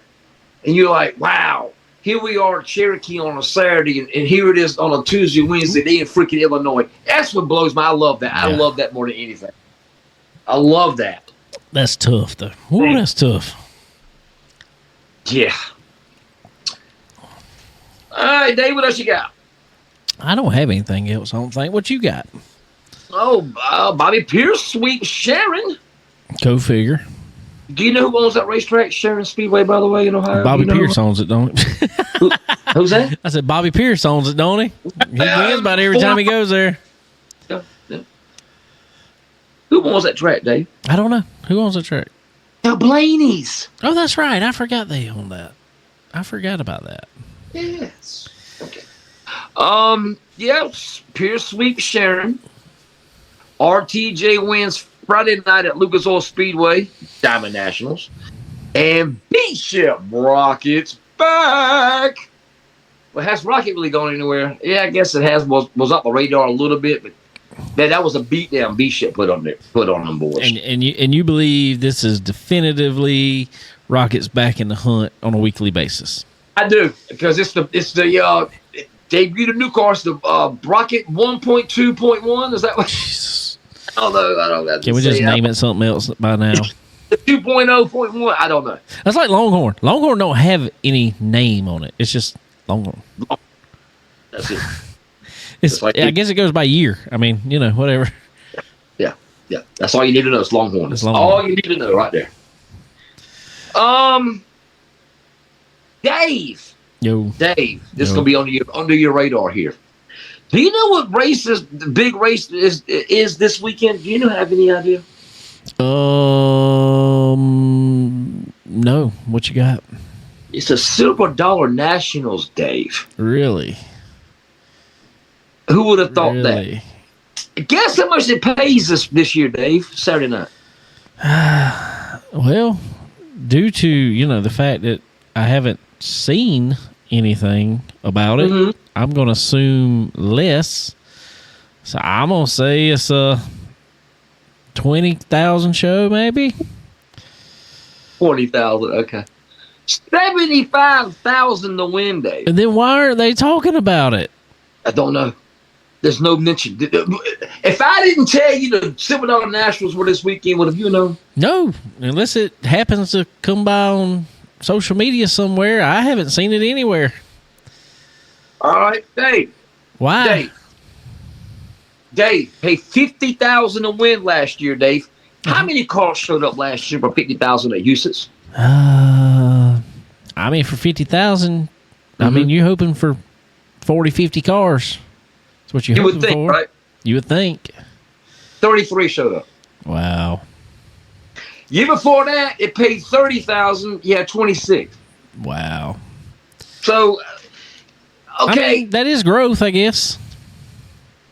and you're like, wow, here we are at Cherokee on a Saturday, and here it is on a Tuesday, Wednesday, they in freaking Illinois. That's what blows I love that. Yeah. I love that more than anything. I love that. That's tough, though. Ooh, that's tough. Yeah. All right, Dave, what else you got? I don't have anything else, I don't think. What you got? Oh, Bobby Pierce sweeps Sharon. Go figure. Do you know who owns that racetrack, Sharon Speedway, by the way, in Ohio? Bobby Pierce owns it, don't he? Who's that? I said Bobby Pierce owns it, don't he? He wins about every time he goes there. Yeah. Who owns that track, Dave? I don't know. Who owns the track? The Blaney's. Oh, that's right. I forgot they own that. I forgot about that. Yes. Okay. Yes. Pierce sweeps Sharon. RTJ wins Friday night at Lucas Oil Speedway, Diamond Nationals. And Bishop Rocket's back. Well, has Rocket really gone anywhere? Yeah, I guess it has. Was up the radar a little bit, but that was a beatdown Bishop put on them boys. And you believe this is definitively Rocket's back in the hunt on a weekly basis? I do, because it's the debuted a new car. It's the Rocket 1.2.1. Is that what? Jesus. I don't know. Can we just name it something else by now? The 2.0.1. I don't know. That's like Longhorn. Longhorn don't have any name on it. It's just Longhorn. That's it. I guess it goes by year. I mean, whatever. Yeah. That's all you need to know. It's Longhorn. That's all you need to know right there. Dave. Yo. Dave, this is gonna be under your radar here. Do you know what the big race is this weekend? Do you have any idea? No. What you got? It's a Silver Dollar Nationals, Dave. Really? Who would have thought that? Guess how much it pays this year, Dave? Saturday night. Well, due to the fact that I haven't seen anything about it, mm-hmm. I'm going to assume less. So I'm going to say it's a 20,000 show, maybe. 40,000. Okay. 75,000 to win, Dave. And then why aren't they talking about it? I don't know. There's no mention. If I didn't tell you the Silver Dollar Nationals were this weekend, would have you known? No, unless it happens to come by on social media somewhere. I haven't seen it anywhere. All right, Dave. Why? Dave, paid $50,000 to win last year, Dave. How many cars showed up last year for $50,000 at Houston's? I mean, for $50,000, mm-hmm. I mean, you're hoping for 40, 50 cars. That's what you're hoping for. You would think, right? You would think. 33 showed up. Wow. Year before that, it paid $30,000. You had 26. Wow. So, okay. I mean, that is growth, I guess.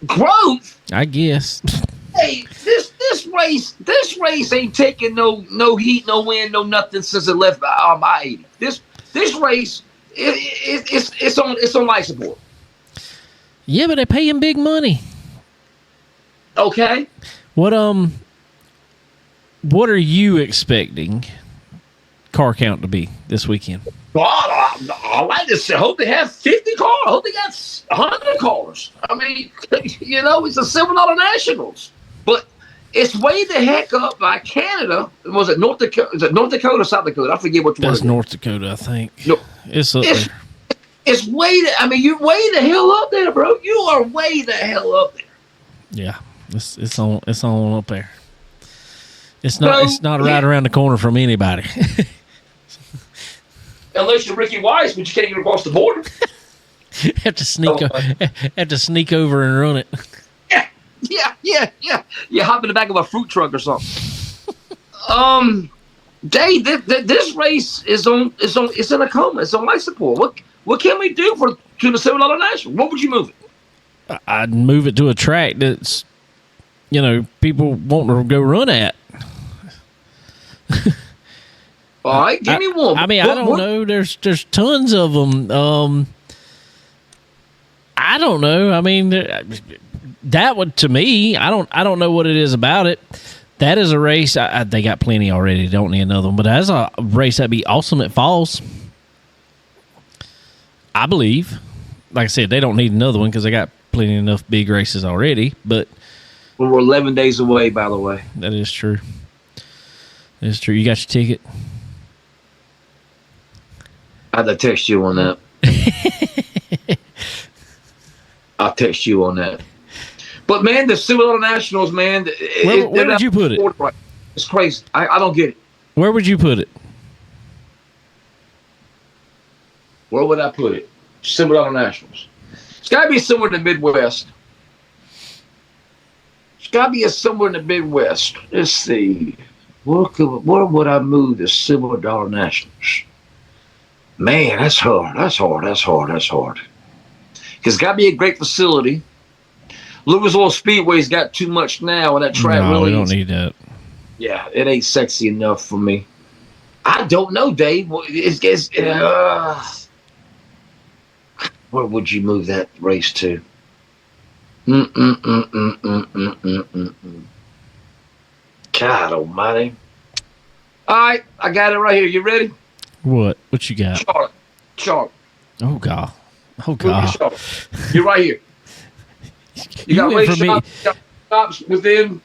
Growth? I guess. Hey, this race ain't taking no heat, no wind, no nothing since it left I-80. This race, it's on life support. Yeah, but they pay him big money. Okay. What are you expecting car count to be this weekend? Well, I like to say, hope they have 50 cars. I hope they got 100 cars. I mean, it's a Silver Dollar Nationals. But It's way the heck up by Canada. Was it North Dakota? Is it North Dakota or South Dakota? I forget which one. That's North Dakota, I think. No, it's up there. It's way. You're way the hell up there, bro. You are way the hell up there. Yeah, it's on up there. It's not right around the corner from anybody. Unless you're Ricky Weiss, but you can't get across the border. have to sneak over and run it. Yeah. You hop in the back of a fruit truck or something. Dave, this race is in a coma. It's on life support. What can we do to the $7 National? What would you move it? I'd move it to a track that's, people want to go run at. All right, give me one. I don't know. There's tons of them. I don't know. I mean, that would, to me, I don't know what it is about it. That is a race. They got plenty already. Don't need another one. But that's a race that'd be awesome at Falls. I believe. Like I said, they don't need another one because they got plenty enough big races already. But we're 11 days away, by the way. That is true. That is true. You got your ticket? I had to text you on that. I'll text you on that. But, man, the $7 Nationals, man. Where would you put it? It's crazy. I don't get it. Where would you put it? Where would I put it? $7 Nationals. It's got to be somewhere in the Midwest. It's got to be somewhere in the Midwest. Let's see. Where would I move the $7 Nationals? Man, that's hard. That's hard. Because it's got to be a great facility. Louis Oil Speedway's got too much now, and that track really. We don't need that. Yeah, it ain't sexy enough for me. I don't know, Dave. Where would you move that race to? God almighty. All right, I got it right here. You ready? What you got? Charlotte. Oh, God. You're right here. You got race shops within.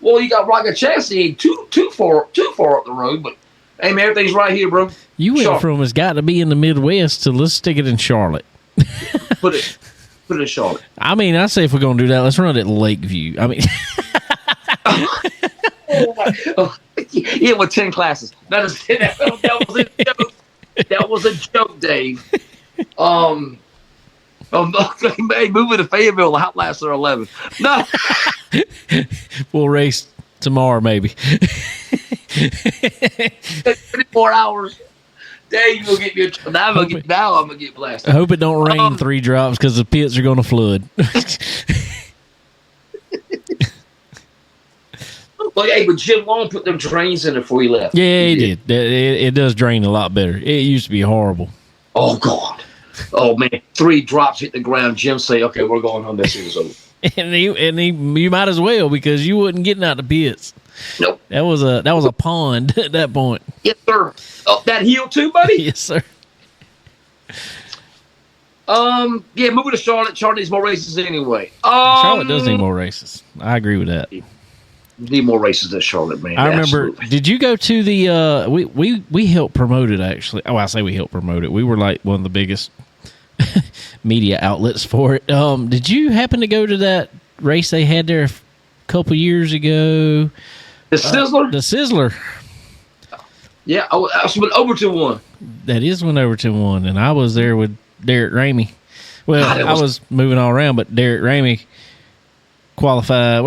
You got Rocket Chassis too far up the road, but hey, man, everything's right here, bro. You went from it's got to be in the Midwest to let's stick it in Charlotte. Put it in Charlotte. I mean, I say if we're gonna do that, let's run it at Lakeview. I mean, yeah, with 10 classes. That was a joke, Dave. Hey, moving to Fayetteville, the Outlast are 11. No. We'll race tomorrow, maybe. 24 hours. Dave, you gonna get me now I'm gonna get blasted. I hope it don't rain 3 drops because the pits are gonna flood. Well, hey, but Jim Long put them drains in it before he left. Yeah, he did. It does drain a lot better. It used to be horrible. Oh, God. Oh, man. 3 drops hit the ground. Jim say, okay, we're going home. This is over. and you might as well because you wasn't getting out the pits. Nope. That was a pond at that point. Yes, sir. Oh, that hill too, buddy? Yes, sir. Yeah, moving to Charlotte. Charlotte needs more races anyway. Charlotte does need more races. I agree with that. Need more races than Charlotte, man. I remember. Absolutely. Did you go to the? We helped promote it actually. Oh, I say we helped promote it. We were like one of the biggest media outlets for it. Did you happen to go to that race they had there a couple years ago? The Sizzler. The Sizzler. Yeah, I was with Overton 1. That is when Overton won, and I was there with Derek Ramey. Well, I was moving all around, but Derek Ramey qualified.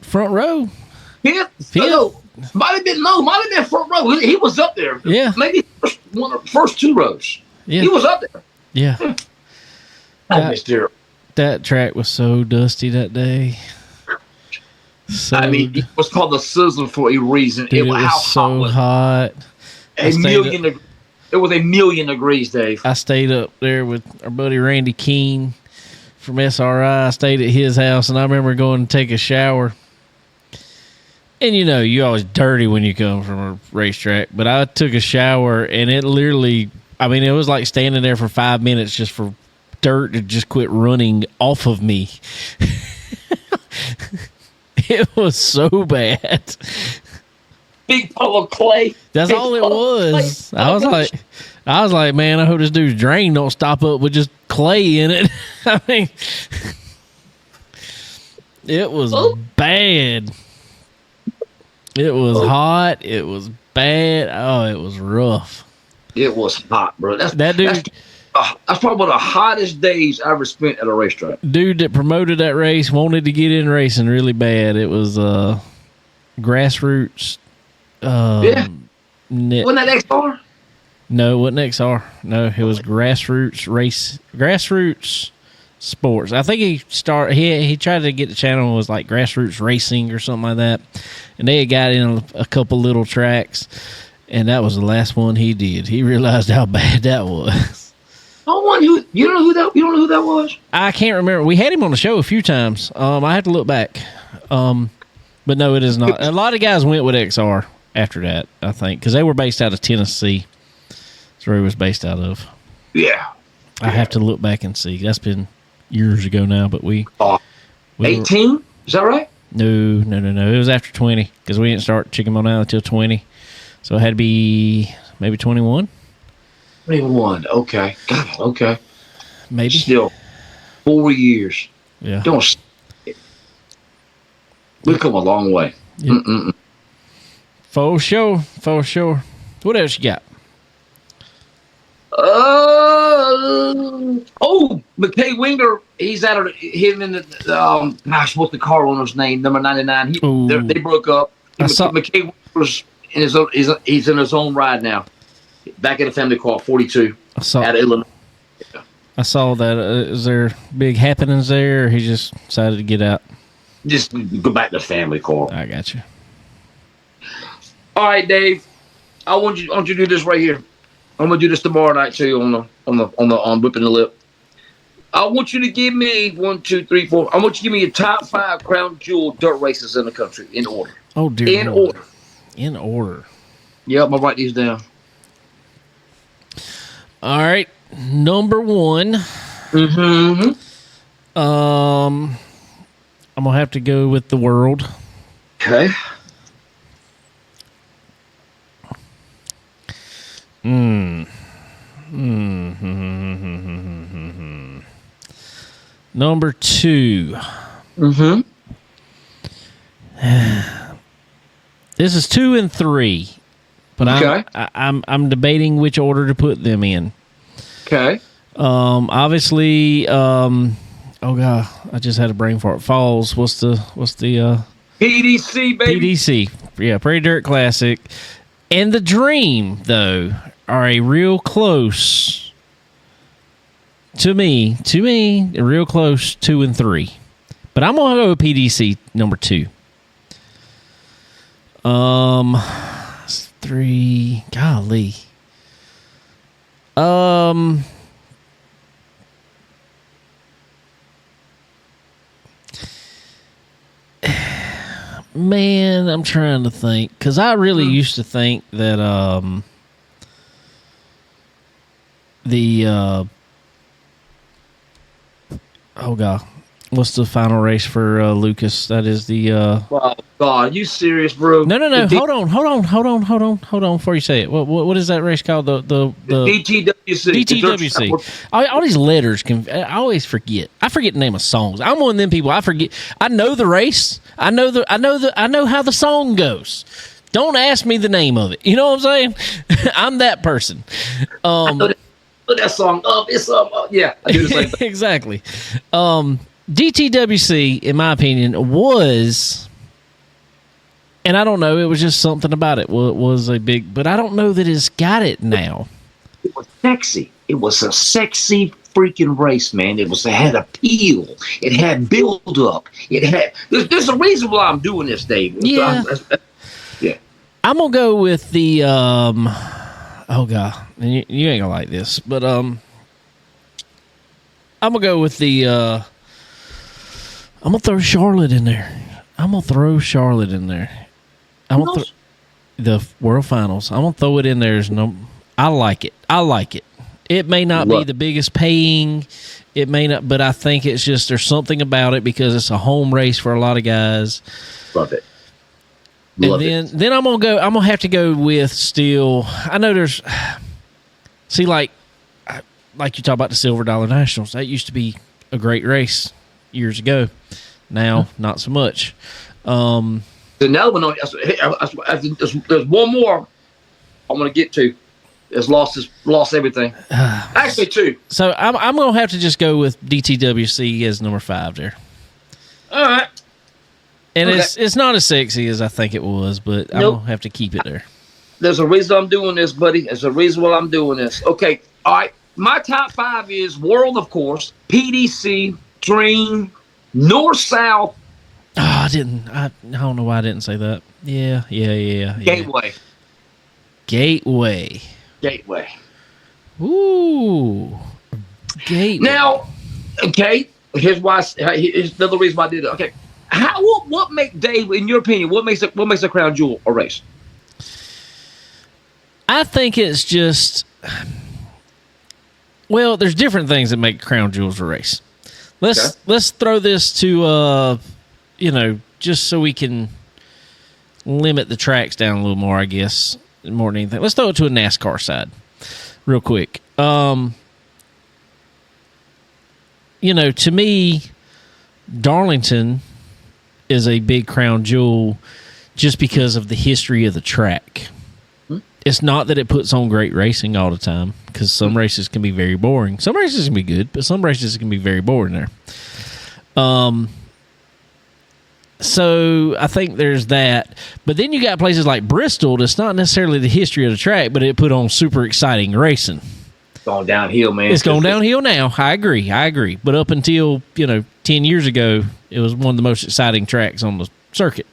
Front row. Fifth? No, might have been front row. He was up there. Yeah. Maybe first 2 rows. Yeah. He was up there. Yeah. I missed Derek. That track was so dusty that day. It was called the Sizzler for a reason. Dude, it was so hot. It was 1,000,000 degrees, Dave. I stayed up there with our buddy Randy Keene from SRI. I stayed at his house, and I remember going to take a shower. And, you always dirty when you come from a racetrack. But I took a shower, and it literally, it was like standing there for 5 minutes just for dirt to just quit running off of me. It was so bad. Big puddle of clay. That's Big all it puddle of was. clay. I was like, man, I hope this dude's drain don't stop up with just clay in it. I mean, it was bad. It was hot. It was bad. Oh, it was rough. It was hot, bro. That dude. That's probably one of the hottest days I ever spent at a racetrack. Dude that promoted that race wanted to get in racing really bad. It was grassroots. Yeah. Wasn't that XR? No, it wasn't XR. No, it was grassroots sports. I think he tried to get the channel, was like grassroots racing or something like that, and they had got in a couple little tracks, and that was the last one he did. He realized how bad that was. You don't know who that was? I can't remember. We had him on the show a few times. I have to look back. But no, it is not. A lot of guys went with XR after that, I think, because they were based out of Tennessee. That's where he was based out of. Yeah. I have to look back and see. That's been years ago now, but we 18? Is that right? No. It was after 20, because we didn't start Chicken Bone Island until 20. So it had to be maybe 21. 21. Okay. God, okay. Maybe. Still 4 years. Yeah. We've come a long way. Yep. For sure. What else you got? McKay Winger. He's out of him in the what's the car owner's name? Number 99. They broke up. McKay Winger's in his own. He's in his own ride now. Back in the family car, 42. Out of Illinois. I saw that. Is there big happenings there, or he just decided to get out? Just go back to the family car. I got you. All right, Dave. I want you to do this right here. I'm gonna do this tomorrow night to you on whipping the lip. I want you to give me 1, 2, 3, 4. I want you to give me your top 5 crown jewel dirt races in the country in order. Oh dear. In order. In order. Yep, I'm gonna write these down. All right, number 1. Mm-hmm. I'm gonna have to go with the world. Okay. Number 2. Mm-hmm. This is 2 and 3, but okay. I'm debating which order to put them in. Okay. Obviously, oh god, I just had a brain fart. Falls. What's the PDC, baby. PDC? Yeah, Prairie Dirt Classic, and the Dream though are a real close to me. A real close 2 and 3, but I'm gonna go with PDC number 2. 3. Golly. Man, I'm trying to think, because I really used to think that oh god, what's the final race for Lucas? That is the Oh God, you serious, bro? No. Hold on before you say it. What is that race called? The DTWC. DTWC. All these letters I always forget. I forget the name of songs. I'm one of them people. I forget. I know the race. I know how the song goes. Don't ask me the name of it. You know what I'm saying? I'm that person. Put that song up. It's up. Yeah, I do the same thing. Exactly. DTWC, in my opinion, was, and I don't know, it was just something about it was a big, but I don't know that it's got it now. It was sexy. It was a sexy freaking race, man. It had appeal. It had build up. It had. There's a reason why I'm doing this, Dave. Yeah. Yeah. I'm gonna go with the. Oh god, you ain't gonna like this, but I'm gonna go with the. I'm gonna throw Charlotte in there. I'm gonna throw the World Finals. I'm gonna throw it in there as no. I like it. It may not be the biggest paying. It may not, but I think it's just there's something about it because it's a home race for a lot of guys. Love it. Then I'm gonna have to go with still. I know there's like you talk about the Silver Dollar Nationals. That used to be a great race years ago. Now not so much. Another one. There's one more I'm gonna get to. It's lost everything. Actually, two. So I'm gonna have to just go with DTWC as number 5 there. All right. And it's not as sexy as I think it was, but I'm gonna have to keep it there. There's a reason I'm doing this, buddy. There's a reason why I'm doing this. Okay. All right. My top 5 is World, of course, PDC, Dream, North South. Oh, I don't know why I didn't say that. Yeah. Gateway. Ooh. Gateway. Now, okay, here's another reason why I did it. Okay. What makes Dave, in your opinion, what makes a crown jewel a race? I think it's just, well, there's different things that make crown jewels a race. Let's throw this to just so we can limit the tracks down a little more, I guess, more than anything. Let's throw it to a NASCAR side real quick. To me, Darlington is a big crown jewel just because of the history of the track. It's not that it puts on great racing all the time, because some races can be very boring. Some races can be good, but some races can be very boring there. So I think there's that. But then you got places like Bristol that's not necessarily the history of the track, but it put on super exciting racing. It's going downhill, man. It's going downhill now. I agree. But up until, 10 years ago, it was one of the most exciting tracks on the circuit.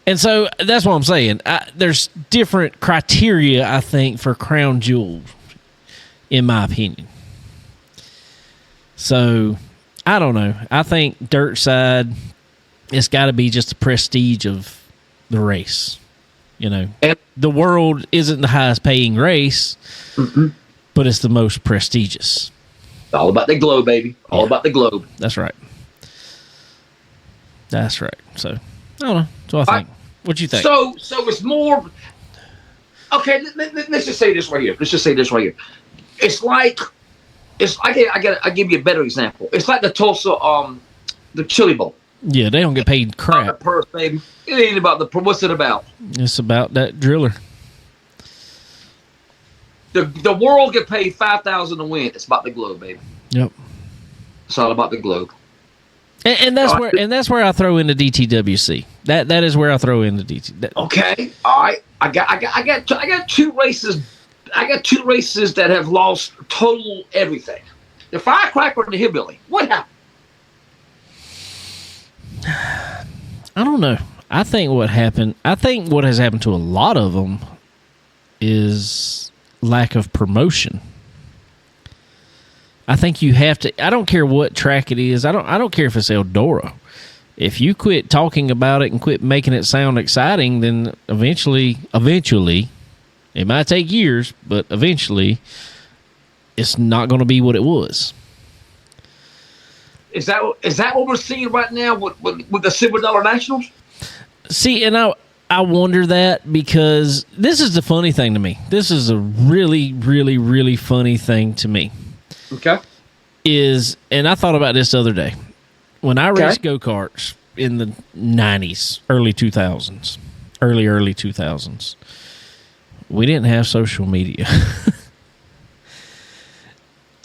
And so that's what I'm saying. There's different criteria, I think, for crown jewels, in my opinion. So I don't know. I think dirt side, it's got to be just the prestige of the race. The World isn't the highest paying race, but it's the most prestigious. All about the globe, baby. All about the globe. That's right. So I don't know. That's what I think. What do you think? So it's more. Okay, let's just say this right here. It's like I give you a better example. It's like the Tulsa the Chili Bowl. Yeah, they don't get paid crap. The purse, baby. It ain't about the. What's it about? It's about that driller. The World get paid $5,000 to win. It's about the globe, baby. Yep. It's all about the globe. And that's where I throw in the DTWC. That is where I throw in the DT. Okay, all right. I got 2 races. I got 2 races that have lost total everything. The Firecracker and the Hillbilly. What happened? I don't know. I think what has happened to a lot of them is lack of promotion. I think you have to. I don't care what track it is. I don't care if it's Eldora. If you quit talking about it and quit making it sound exciting, then eventually, it might take years, but eventually, it's not going to be what it was. Is that what we're seeing right now with the Silver Dollar Nationals? See, and I wonder that, because this is the funny thing to me. This is a really, really, really funny thing to me. Okay. And I thought about this the other day. When I raced go-karts in the 90s, early 2000s, we didn't have social media.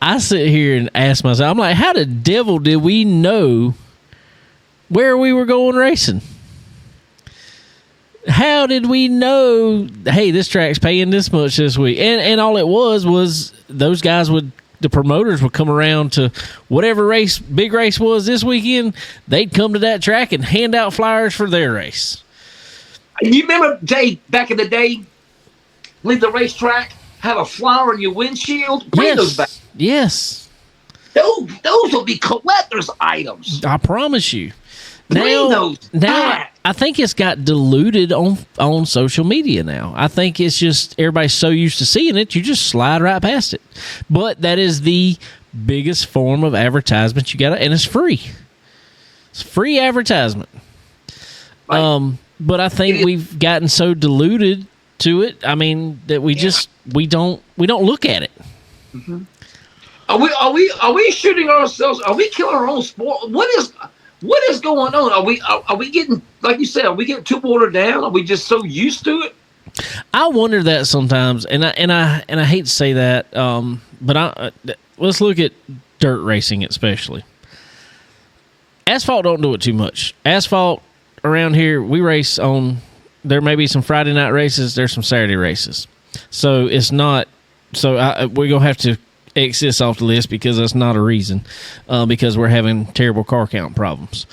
I sit here and ask myself, I'm like, how the devil did we know where we were going racing? How did we know, hey, this track's paying this much this week? And all it was those guys the promoters would come around to whatever big race was this weekend. They'd come to that track and hand out flyers for their race. You remember, Dave, back in the day, leave the racetrack, have a flower in your windshield? Bring those back. Yes. Those will be collector's items. I promise you. Now, I think it's got diluted on social media now. I think it's just everybody's so used to seeing it, you just slide right past it. But that is the biggest form of advertisement you got, and it's free. It's free advertisement. Right. But I think we've gotten so diluted to it. I mean, that we don't look at it. Mm-hmm. Are we shooting ourselves? Are we killing our own sport? What is going on? Are we getting, like you said, are we getting too watered down? Are we just so used to it? I wonder that sometimes, and I hate to say that, but let's look at dirt racing especially. Asphalt don't do it too much. Asphalt around here, we race on. There may be some Friday night races. There's some Saturday races, so it's not. So we're gonna have to X this off the list because that's not a reason. Because we're having terrible car count problems.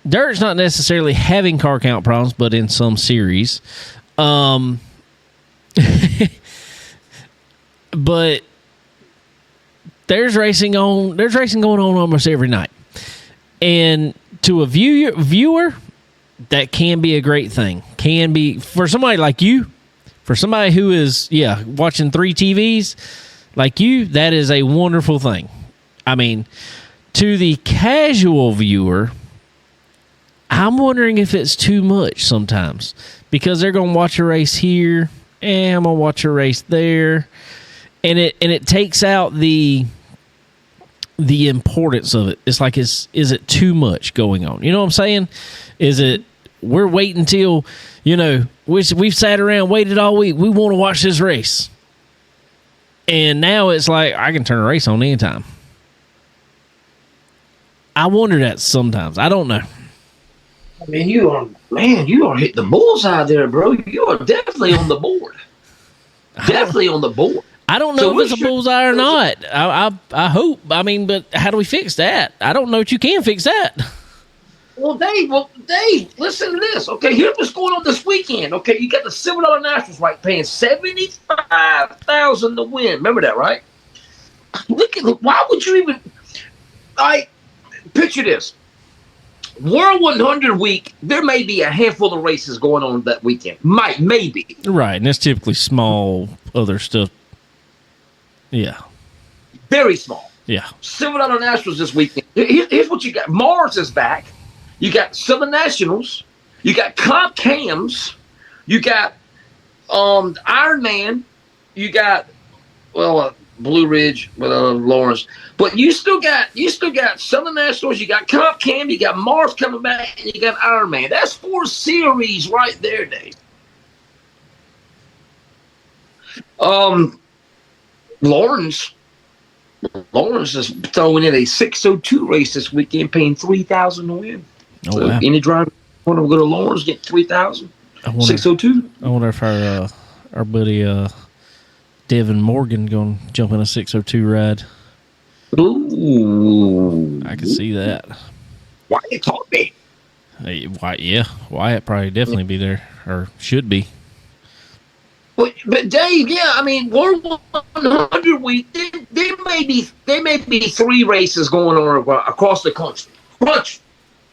Dirt's not necessarily having car count problems, but in some series. But there's racing going on almost every night. And to a viewer, that can be a great thing. Can be for somebody like you, for somebody who is watching 3 TVs like you, that is a wonderful thing. I mean, to the casual viewer, I'm wondering if it's too much sometimes because they're going to watch a race here and I'm going to watch a race there, and it takes out the importance of it. It's like, is it too much going on? You know what I'm saying? Is it we're waiting till, we've sat around, waited all week. We want to watch this race. And now it's like, I can turn a race on anytime. I wonder that sometimes. I don't know. I mean, you are hitting the bullseye there, bro. You are definitely on the board. Definitely on the board. I don't know if it's a bullseye or not. I hope. I mean, but how do we fix that? I don't know if you can fix that. Well, Dave, listen to this. Okay, here's what's going on this weekend. Okay, you got the $7 Nationals, right, paying $75,000 to win. Remember that, right? Why would you even? Picture this. World 100 week, there may be a handful of races going on that weekend. Maybe. Right, and that's typically small other stuff. Yeah. Very small. Yeah. $7 Nationals this weekend. Here's what you got. Mars is back. You got Southern Nationals. You got Comp Cams. You got Ironman. You got Blue Ridge with Lawrence. But you still got Southern Nationals. You got Comp Cam. You got Mars coming back, and you got Ironman. That's 4 series right there, Dave. Lawrence is throwing in a 602 race this weekend, paying $3,000 to win. Oh, so wow. Any driver want to go to Lawrence, get $3,000. 602. I wonder if our buddy Devin Morgan going to jump in a 602 ride. Ooh, I can see that. Wyatt taught me. Hey, Wyatt probably definitely be there, or should be. But Dave, I mean, World 100 week, there may be 3 races going on across the country,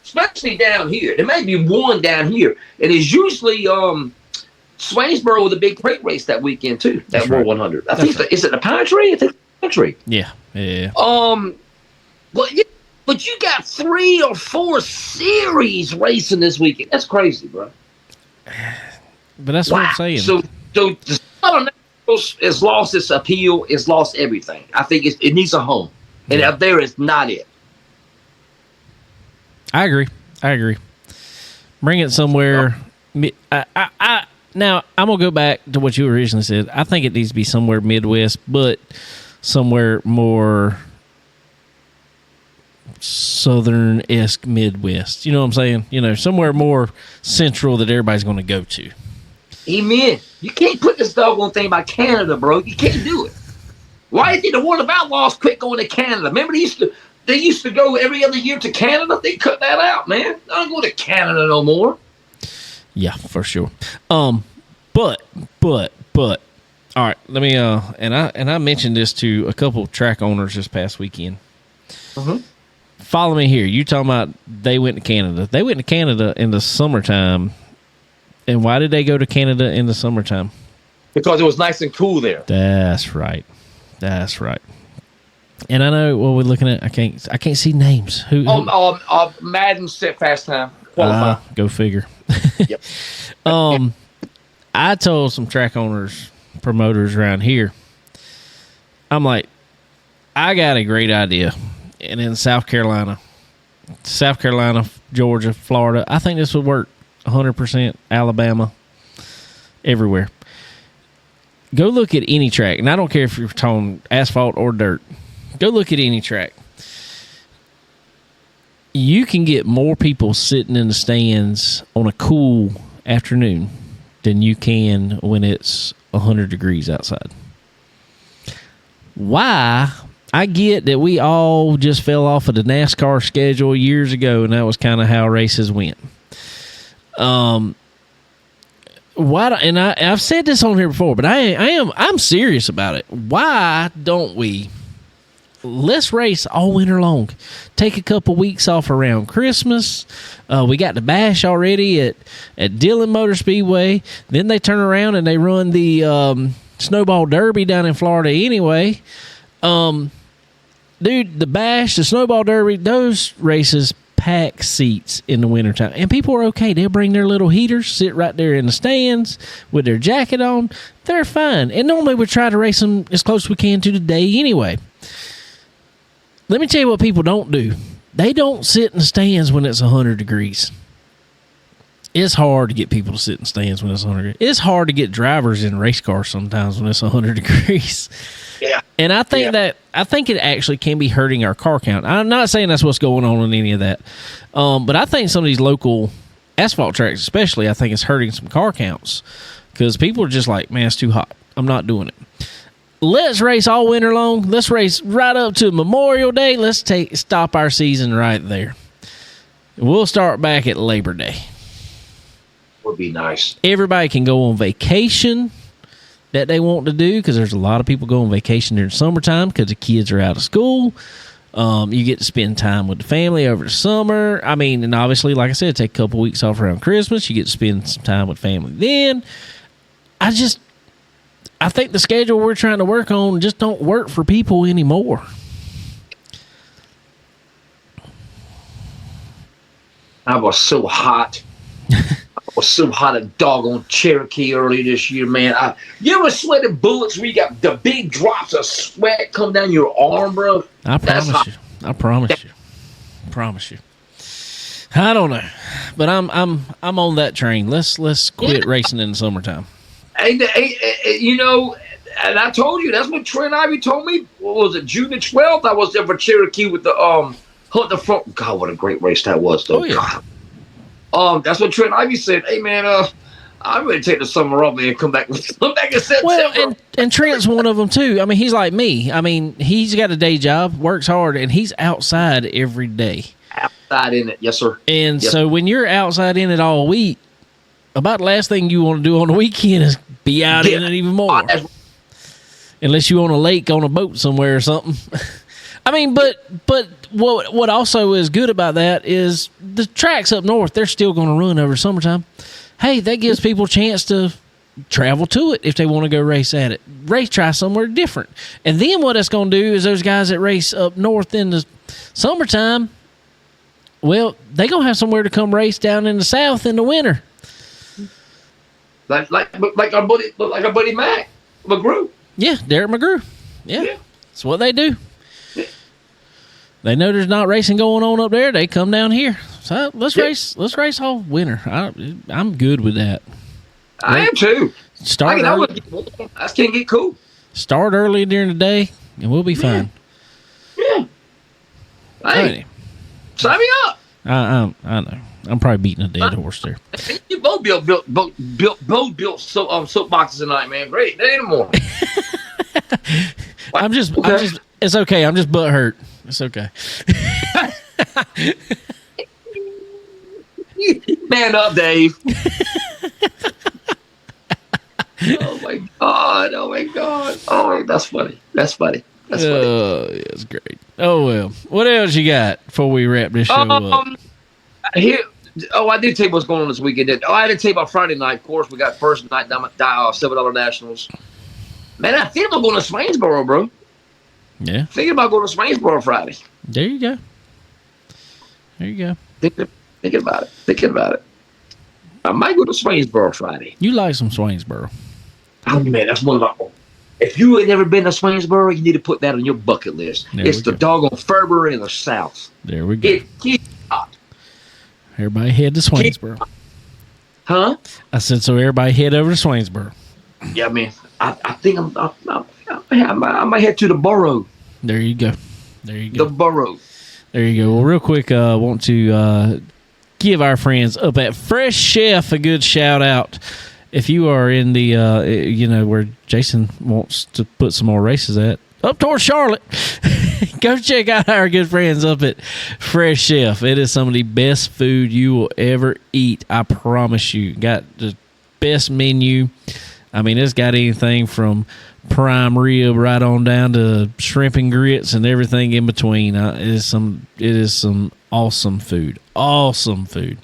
especially down here. There may be 1 down here, and it's usually Swainsboro with a big crate race that weekend too. That World 100. I think is it the Pine Tree? I think the Pine Tree. Yeah. But you got 3 or 4 series racing this weekend. That's crazy, bro. But that's what I'm saying. So the Southern Nationals has lost its appeal. It's lost everything. I think it needs a home, and up there is not it. I agree. Bring it somewhere. Now I'm gonna go back to what you originally said. I think it needs to be somewhere Midwest, but somewhere more Southern-esque Midwest. You know what I'm saying? Somewhere more central that everybody's going to go to. Amen. You can't put this doggone thing about Canada, bro. You can't do it. Why did the World of Outlaws quit going to Canada? Remember they used to go every other year to Canada? They cut that out, man. I don't go to Canada no more. Yeah, for sure. But all right, let me and I mentioned this to a couple of track owners this past weekend. Mm-hmm. Follow me here. You talking about they went to Canada. They went to Canada in the summertime. And why did they go to Canada in the summertime? Because it was nice and cool there. That's right. And I know what we're looking at. I can't see names. Who? Madden set fast time. Qualify. Go figure. Yep. I told some track owners, promoters around here, I'm like, I got a great idea. And in South Carolina, Georgia, Florida, I think this would work 100%. Alabama, everywhere. Go look at any track. And I don't care if you're talking asphalt or dirt. Go look at any track. You can get more people sitting in the stands on a cool afternoon than you can when it's 100 degrees outside. Why? I get that we all just fell off of the NASCAR schedule years ago, and that was kind of how races went. Why? And I've said this on here before, but I'm serious about it. Why don't we? Let's race all winter long. Take a couple weeks off around Christmas. We got the bash already at Dillon Motor Speedway. Then they turn around and they run the Snowball Derby down in Florida anyway. Dude, the bash, the Snowball Derby, those races pack seats in the wintertime. And people are okay. They'll bring their little heaters, sit right there in the stands with their jacket on. They're fine. And normally we try to race them as close as we can to the day anyway. Let me tell you what people don't do. They don't sit in the stands when it's 100 degrees. It's hard to get people to sit in stands when it's 100 degrees. It's hard to get drivers in race cars sometimes when it's 100 degrees. Yeah. And I think it actually can be hurting our car count. I'm not saying that's what's going on in any of that. But I think some of these local asphalt tracks especially, I think it's hurting some car counts. Because people are just like, man, it's too hot. I'm not doing it. Let's race all winter long. Let's race right up to Memorial Day. Let's stop our season right there. We'll start back at Labor Day. Would be nice. Everybody can go on vacation that they want to do, because there's a lot of people go on vacation during summertime because the kids are out of school. You get to spend time with the family over the summer. I mean, and obviously, like I said, take a couple weeks off around Christmas. You get to spend some time with family then. I think the schedule we're trying to work on just don't work for people anymore. I was so hot. I was so hot at doggone Cherokee early this year, man. You ever sweated bullets where you got the big drops of sweat come down your arm, bro? I promise you. I don't know, but I'm on that train. Let's quit racing in the summertime. You know, and I told you, that's what Trent Ivy told me. What was it, June the 12th? I was there for Cherokee with the Hunt the Front. God, what a great race that was, though. Oh, yeah. That's what Trent Ivy said. Hey, man, I'm ready to take the summer off, man. Come back in September. Well, and Trent's one of them, too. I mean, he's like me. I mean, he's got a day job, works hard, and he's outside every day. Outside in it, yes, sir. And so when you're outside in it all week, about the last thing you want to do on the weekend is be out in it even more. Unless you're on a lake on a boat somewhere or something. I mean, but what also is good about that is the tracks up north, they're still going to run over summertime. Hey, that gives people a chance to travel to it if they want to go race at it. Try somewhere different. And then what that's going to do is those guys that race up north in the summertime, well, they're going to have somewhere to come race down in the south in the winter. Like our buddy Mac McGrew. Yeah, Derek McGrew. Yeah. That's what they do. Yeah. They know there's not racing going on up there. They come down here. So let's race. Let's race all winter. I'm good with that. I am too. Start early. That's gonna get cool. Start early during the day, and we'll be fine. Yeah. Hey, sign me up. I know. I'm probably beating a dead horse there. You both built soapboxes tonight, man. Great. That ain't no more. I'm just. It's okay. I'm just butt hurt. It's okay. Man up, Dave. Oh my god. Oh, that's funny. Oh, yeah, it's great. Oh well. What else you got before we wrap this show up? I did tell you what's going on this weekend. I didn't tell you about Friday night. Of course, we got first night $7 Nationals. Man, I think I'm going to Swainsboro, bro. Yeah. Thinking about going to Swainsboro Friday. There you go. There you go. Thinking about it. I might go to Swainsboro Friday. You like some Swainsboro. Oh, man, that's one of my... If you ain't never been to Swainsboro, you need to put that on your bucket list. It's the doggone Furbury in the South. There we go. Everybody head to Swainsboro. Huh? I said, so everybody head over to Swainsboro. Yeah, man. I think I might head to the borough. There you go. The borough. There you go. Well, real quick, want to give our friends up at Fresh Chef a good shout out. If you are in the, where Jason wants to put some more races at, up towards Charlotte, go check out our good friends up at Fresh Chef. It is some of the best food you will ever eat. I promise you. Got the best menu. I mean, it's got anything from prime rib right on down to shrimp and grits and everything in between. It is some awesome food. Awesome food.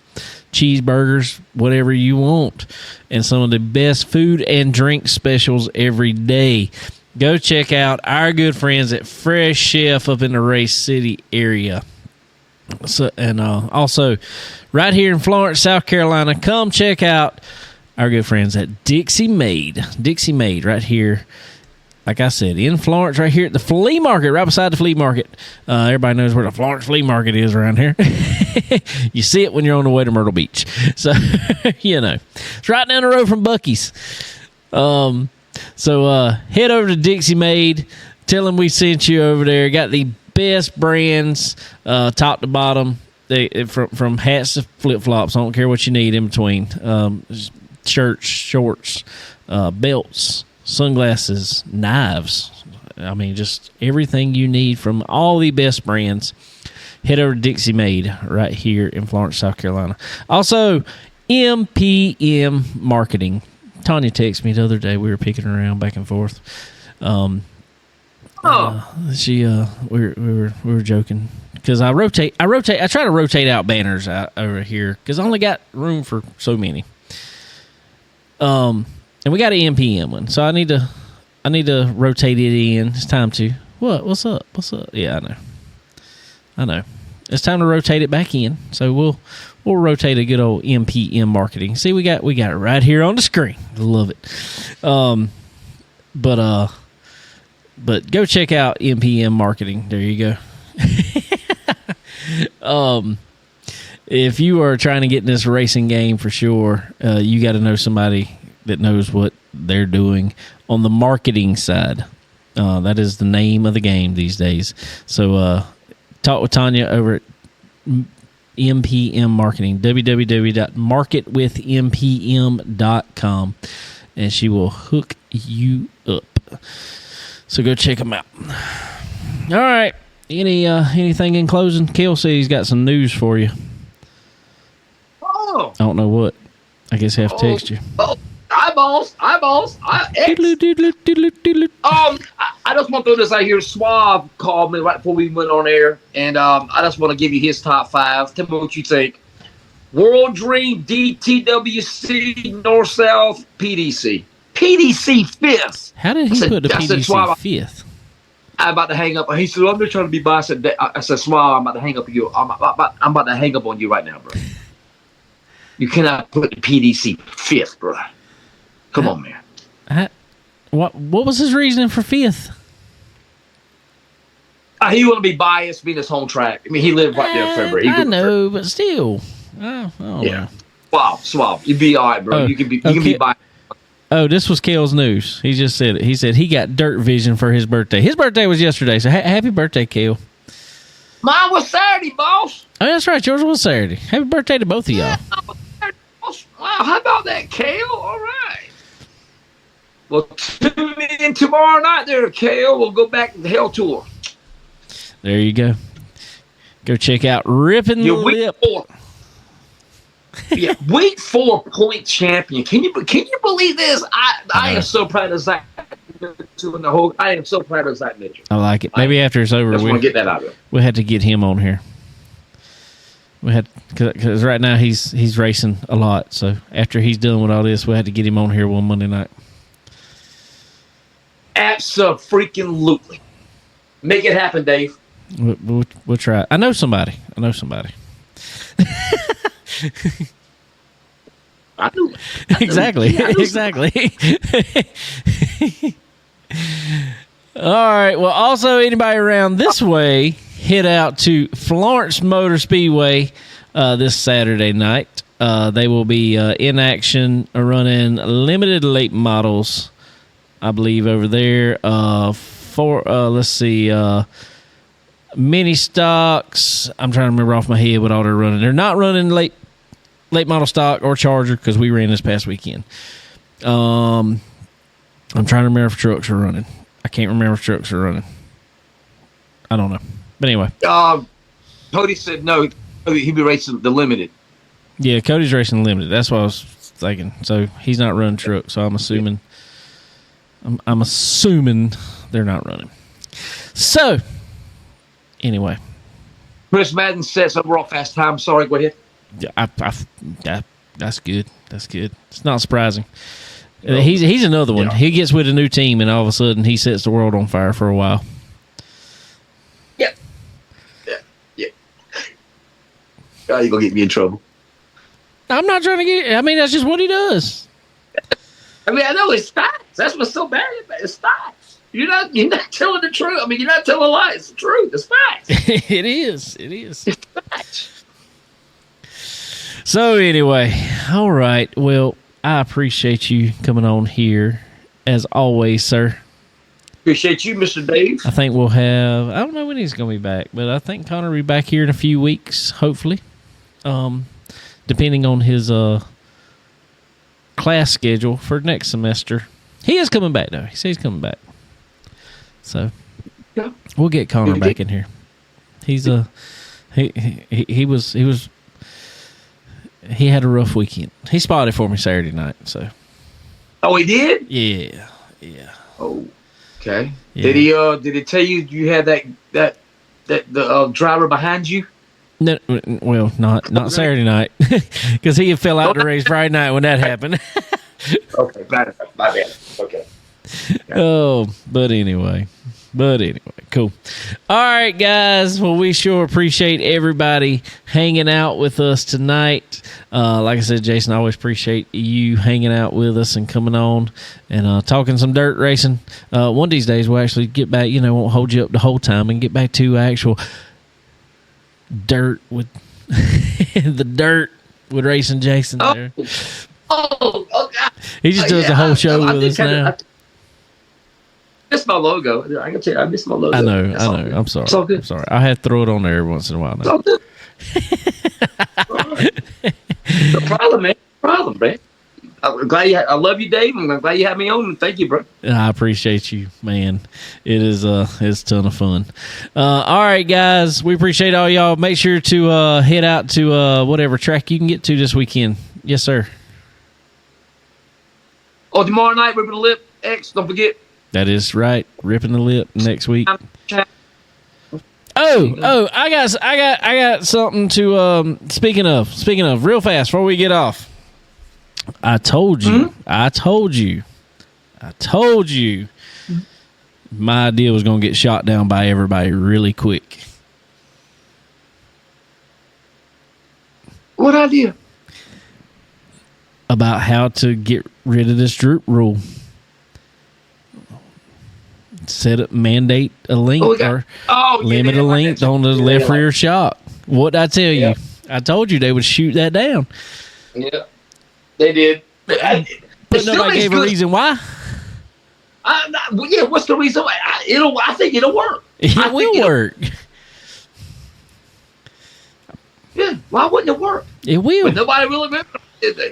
Cheeseburgers, whatever you want, and some of the best food and drink specials every day. Go check out our good friends at Fresh Chef up in the Race City area. So, and also right here in Florence, South Carolina, come check out our good friends at Dixie Made. Dixie Made right here, like I said, in Florence, right here at the flea market, right beside the flea market. Everybody knows where the Florence flea market is around here. You see it when you're on the way to Myrtle Beach. So, it's right down the road from Buc-ee's. So head over to Dixie Made. Tell them we sent you over there. Got the best brands, top to bottom, from hats to flip-flops. I don't care what you need in between. Shirts, shorts, belts, sunglasses, knives. I mean, just everything you need from all the best brands. Head over to Dixie Made right here in Florence, South Carolina. Also, MPM Marketing. Tanya texted me the other day. We were picking around back and forth. We were joking because I try to rotate out banners out over here because I only got room for so many. And we got an MPM one, so I need to rotate it in. It's time to what's up? Yeah, I know. It's time to rotate it back in. So we'll rotate a good old MPM Marketing. See, we got it right here on the screen. Love it. But go check out MPM Marketing. There you go. If you are trying to get in this racing game for sure, you got to know somebody that knows what they're doing on the marketing side. That is the name of the game these days. So talk with Tanya over at MPM Marketing, www.marketwithmpm.com, and she will hook you up. So go check them out. All right. Anything in closing? Kelsey's got some news for you. Oh. I don't know what. I guess I have to text you. Oh. Eyeballs. I just want to throw this out here. Suave called me right before we went on air, and I just want to give you his top 5. Tell me what you think. World Dream, DTWC, North South, PDC. PDC 5th. How did he put the PDC 5th? I'm about to hang up. He said, I'm just trying to be biased. I said, Suave, I'm about to hang up on you. I'm about to hang up on you right now, bro. You cannot put the PDC 5th, bro. Come on, man. What was his reasoning for 5th? He wouldn't be biased being his home track. I mean, he lived right there in February. I know, but still. Yeah. Wow, Suave. You'd be all right, bro. You can be biased. Oh, this was Kale's news. He just said it. He said he got dirt vision for his birthday. His birthday was yesterday, so happy birthday, Kale. Mine was Saturday, boss. Oh, that's right. Yours was Saturday. Happy birthday to both of y'all. Wow, how about that, Kale? All right. Well, tune in tomorrow night there, Kale. We'll go back to the Hell Tour. There you go. Go check out Ripping the Lip. Week 4 point champion. Can you believe this? I am so proud of Zach Mitchell and the whole. I am so proud of Zach Mitchell. I like it. Maybe after it's over, I just want to get that out of it. We'll have to get him on here. We had because right now he's racing a lot. So after he's done with all this, we'll have to get him on here one Monday night. Absolutely. Make it happen, Dave. We'll try. I know somebody. I knew. Exactly. Yeah, I knew Exactly. All right. Well, also anybody around this way, head out to Florence Motor Speedway this Saturday night. They will be in action running limited late models, I believe, over there. Mini stocks. I'm trying to remember off my head what all they're running. They're not running late model stock or Charger because we ran this past weekend. I'm trying to remember if trucks are running. I can't remember if trucks are running. I don't know. But anyway. Cody said no. He'd be racing the limited. Yeah, Cody's racing limited. That's what I was thinking. So he's not running truck. So I'm assuming. I'm assuming they're not running. So anyway, Chris Madden sets overall fast time. Sorry, go ahead. Yeah, that's good. That's good. It's not surprising. He's another one. Yeah. He gets with a new team, and all of a sudden he sets the world on fire for a while. Yeah. Oh, you're gonna get me in trouble. I'm not trying to get. I mean, that's just what he does. I mean, I know it's facts. That's what's so bad about it. It's facts. You're not telling the truth. I mean, you're not telling lies. It's the truth. It's facts. It is. It's facts. So anyway, all right. Well, I appreciate you coming on here as always, sir. Appreciate you, Mr. Dave. I think we'll have. I don't know when he's going to be back, but I think Connor will be back here in a few weeks, hopefully. Depending on his class schedule for next semester. He is coming back though. He says he's coming back. So Yeah. we'll get Connor back in here. He's he had a rough weekend. He spotted for me Saturday night, so. Oh, he did? Yeah. Oh, okay. Yeah. Did he tell you had that driver behind you? No, well, not Saturday night, because he fell out the race Friday night when that happened. Okay, my bad. Okay. Oh, but anyway, cool. All right, guys. Well, we sure appreciate everybody hanging out with us tonight. Like I said, Jason, I always appreciate you hanging out with us and coming on and talking some dirt racing. One of these days, we'll actually get back. Won't hold you up the whole time and get back to actual dirt with the dirt with Racing Jason there. Oh, God. He just does the whole show with us now. I missed my logo. I can tell you, I missed my logo. I know. I'm sorry. It's all good. I'm sorry. I have to throw it on there every once in a while It's now. all good. No problem, man. No problem, man. I'm glad I love you, Dave. I'm glad you had me on. Thank you, bro. I appreciate you, man. It's a ton of fun. All right, guys. We appreciate all y'all. Make sure to head out to whatever track you can get to this weekend. Yes, sir. Oh, tomorrow night, Ripping the Lip X. Don't forget. That is right. Ripping the Lip next week. Oh, I got something to speaking of real fast before we get off. I told you my idea was going to get shot down by everybody really quick. What idea? About how to get rid of this droop rule. Mandate a length or limit a length on the left rear shock. What did I tell you? I told you they would shoot that down. Yeah, they did. But nobody gave a reason why. What's the reason? I think it'll work. It will work. Yeah, why wouldn't it work? It will. But nobody really remembered.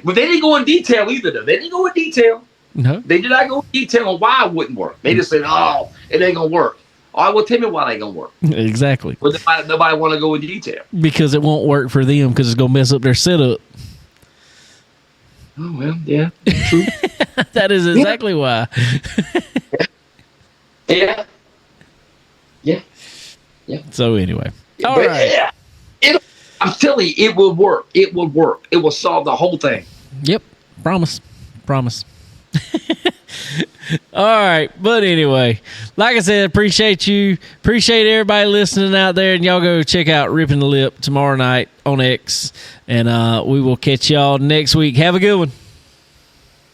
But they didn't go in detail either, though. They didn't go in detail. No. They did not go in detail on why it wouldn't work. They just said, oh, it ain't going to work. All right, well, tell me why it ain't going to work. Exactly. But nobody want to go in detail. Because it won't work for them because it's going to mess up their setup. Oh, well, yeah. True. That is exactly why. Yeah. So anyway. All right. Yeah, I'm telling you, it will work. It will work. It will solve the whole thing. Yep. Promise. All right, but anyway, like I said, appreciate you. Appreciate everybody listening out there, and y'all go check out Ripping the Lip tomorrow night on X, and we will catch y'all next week. Have a good one.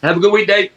Have a good week, Dave.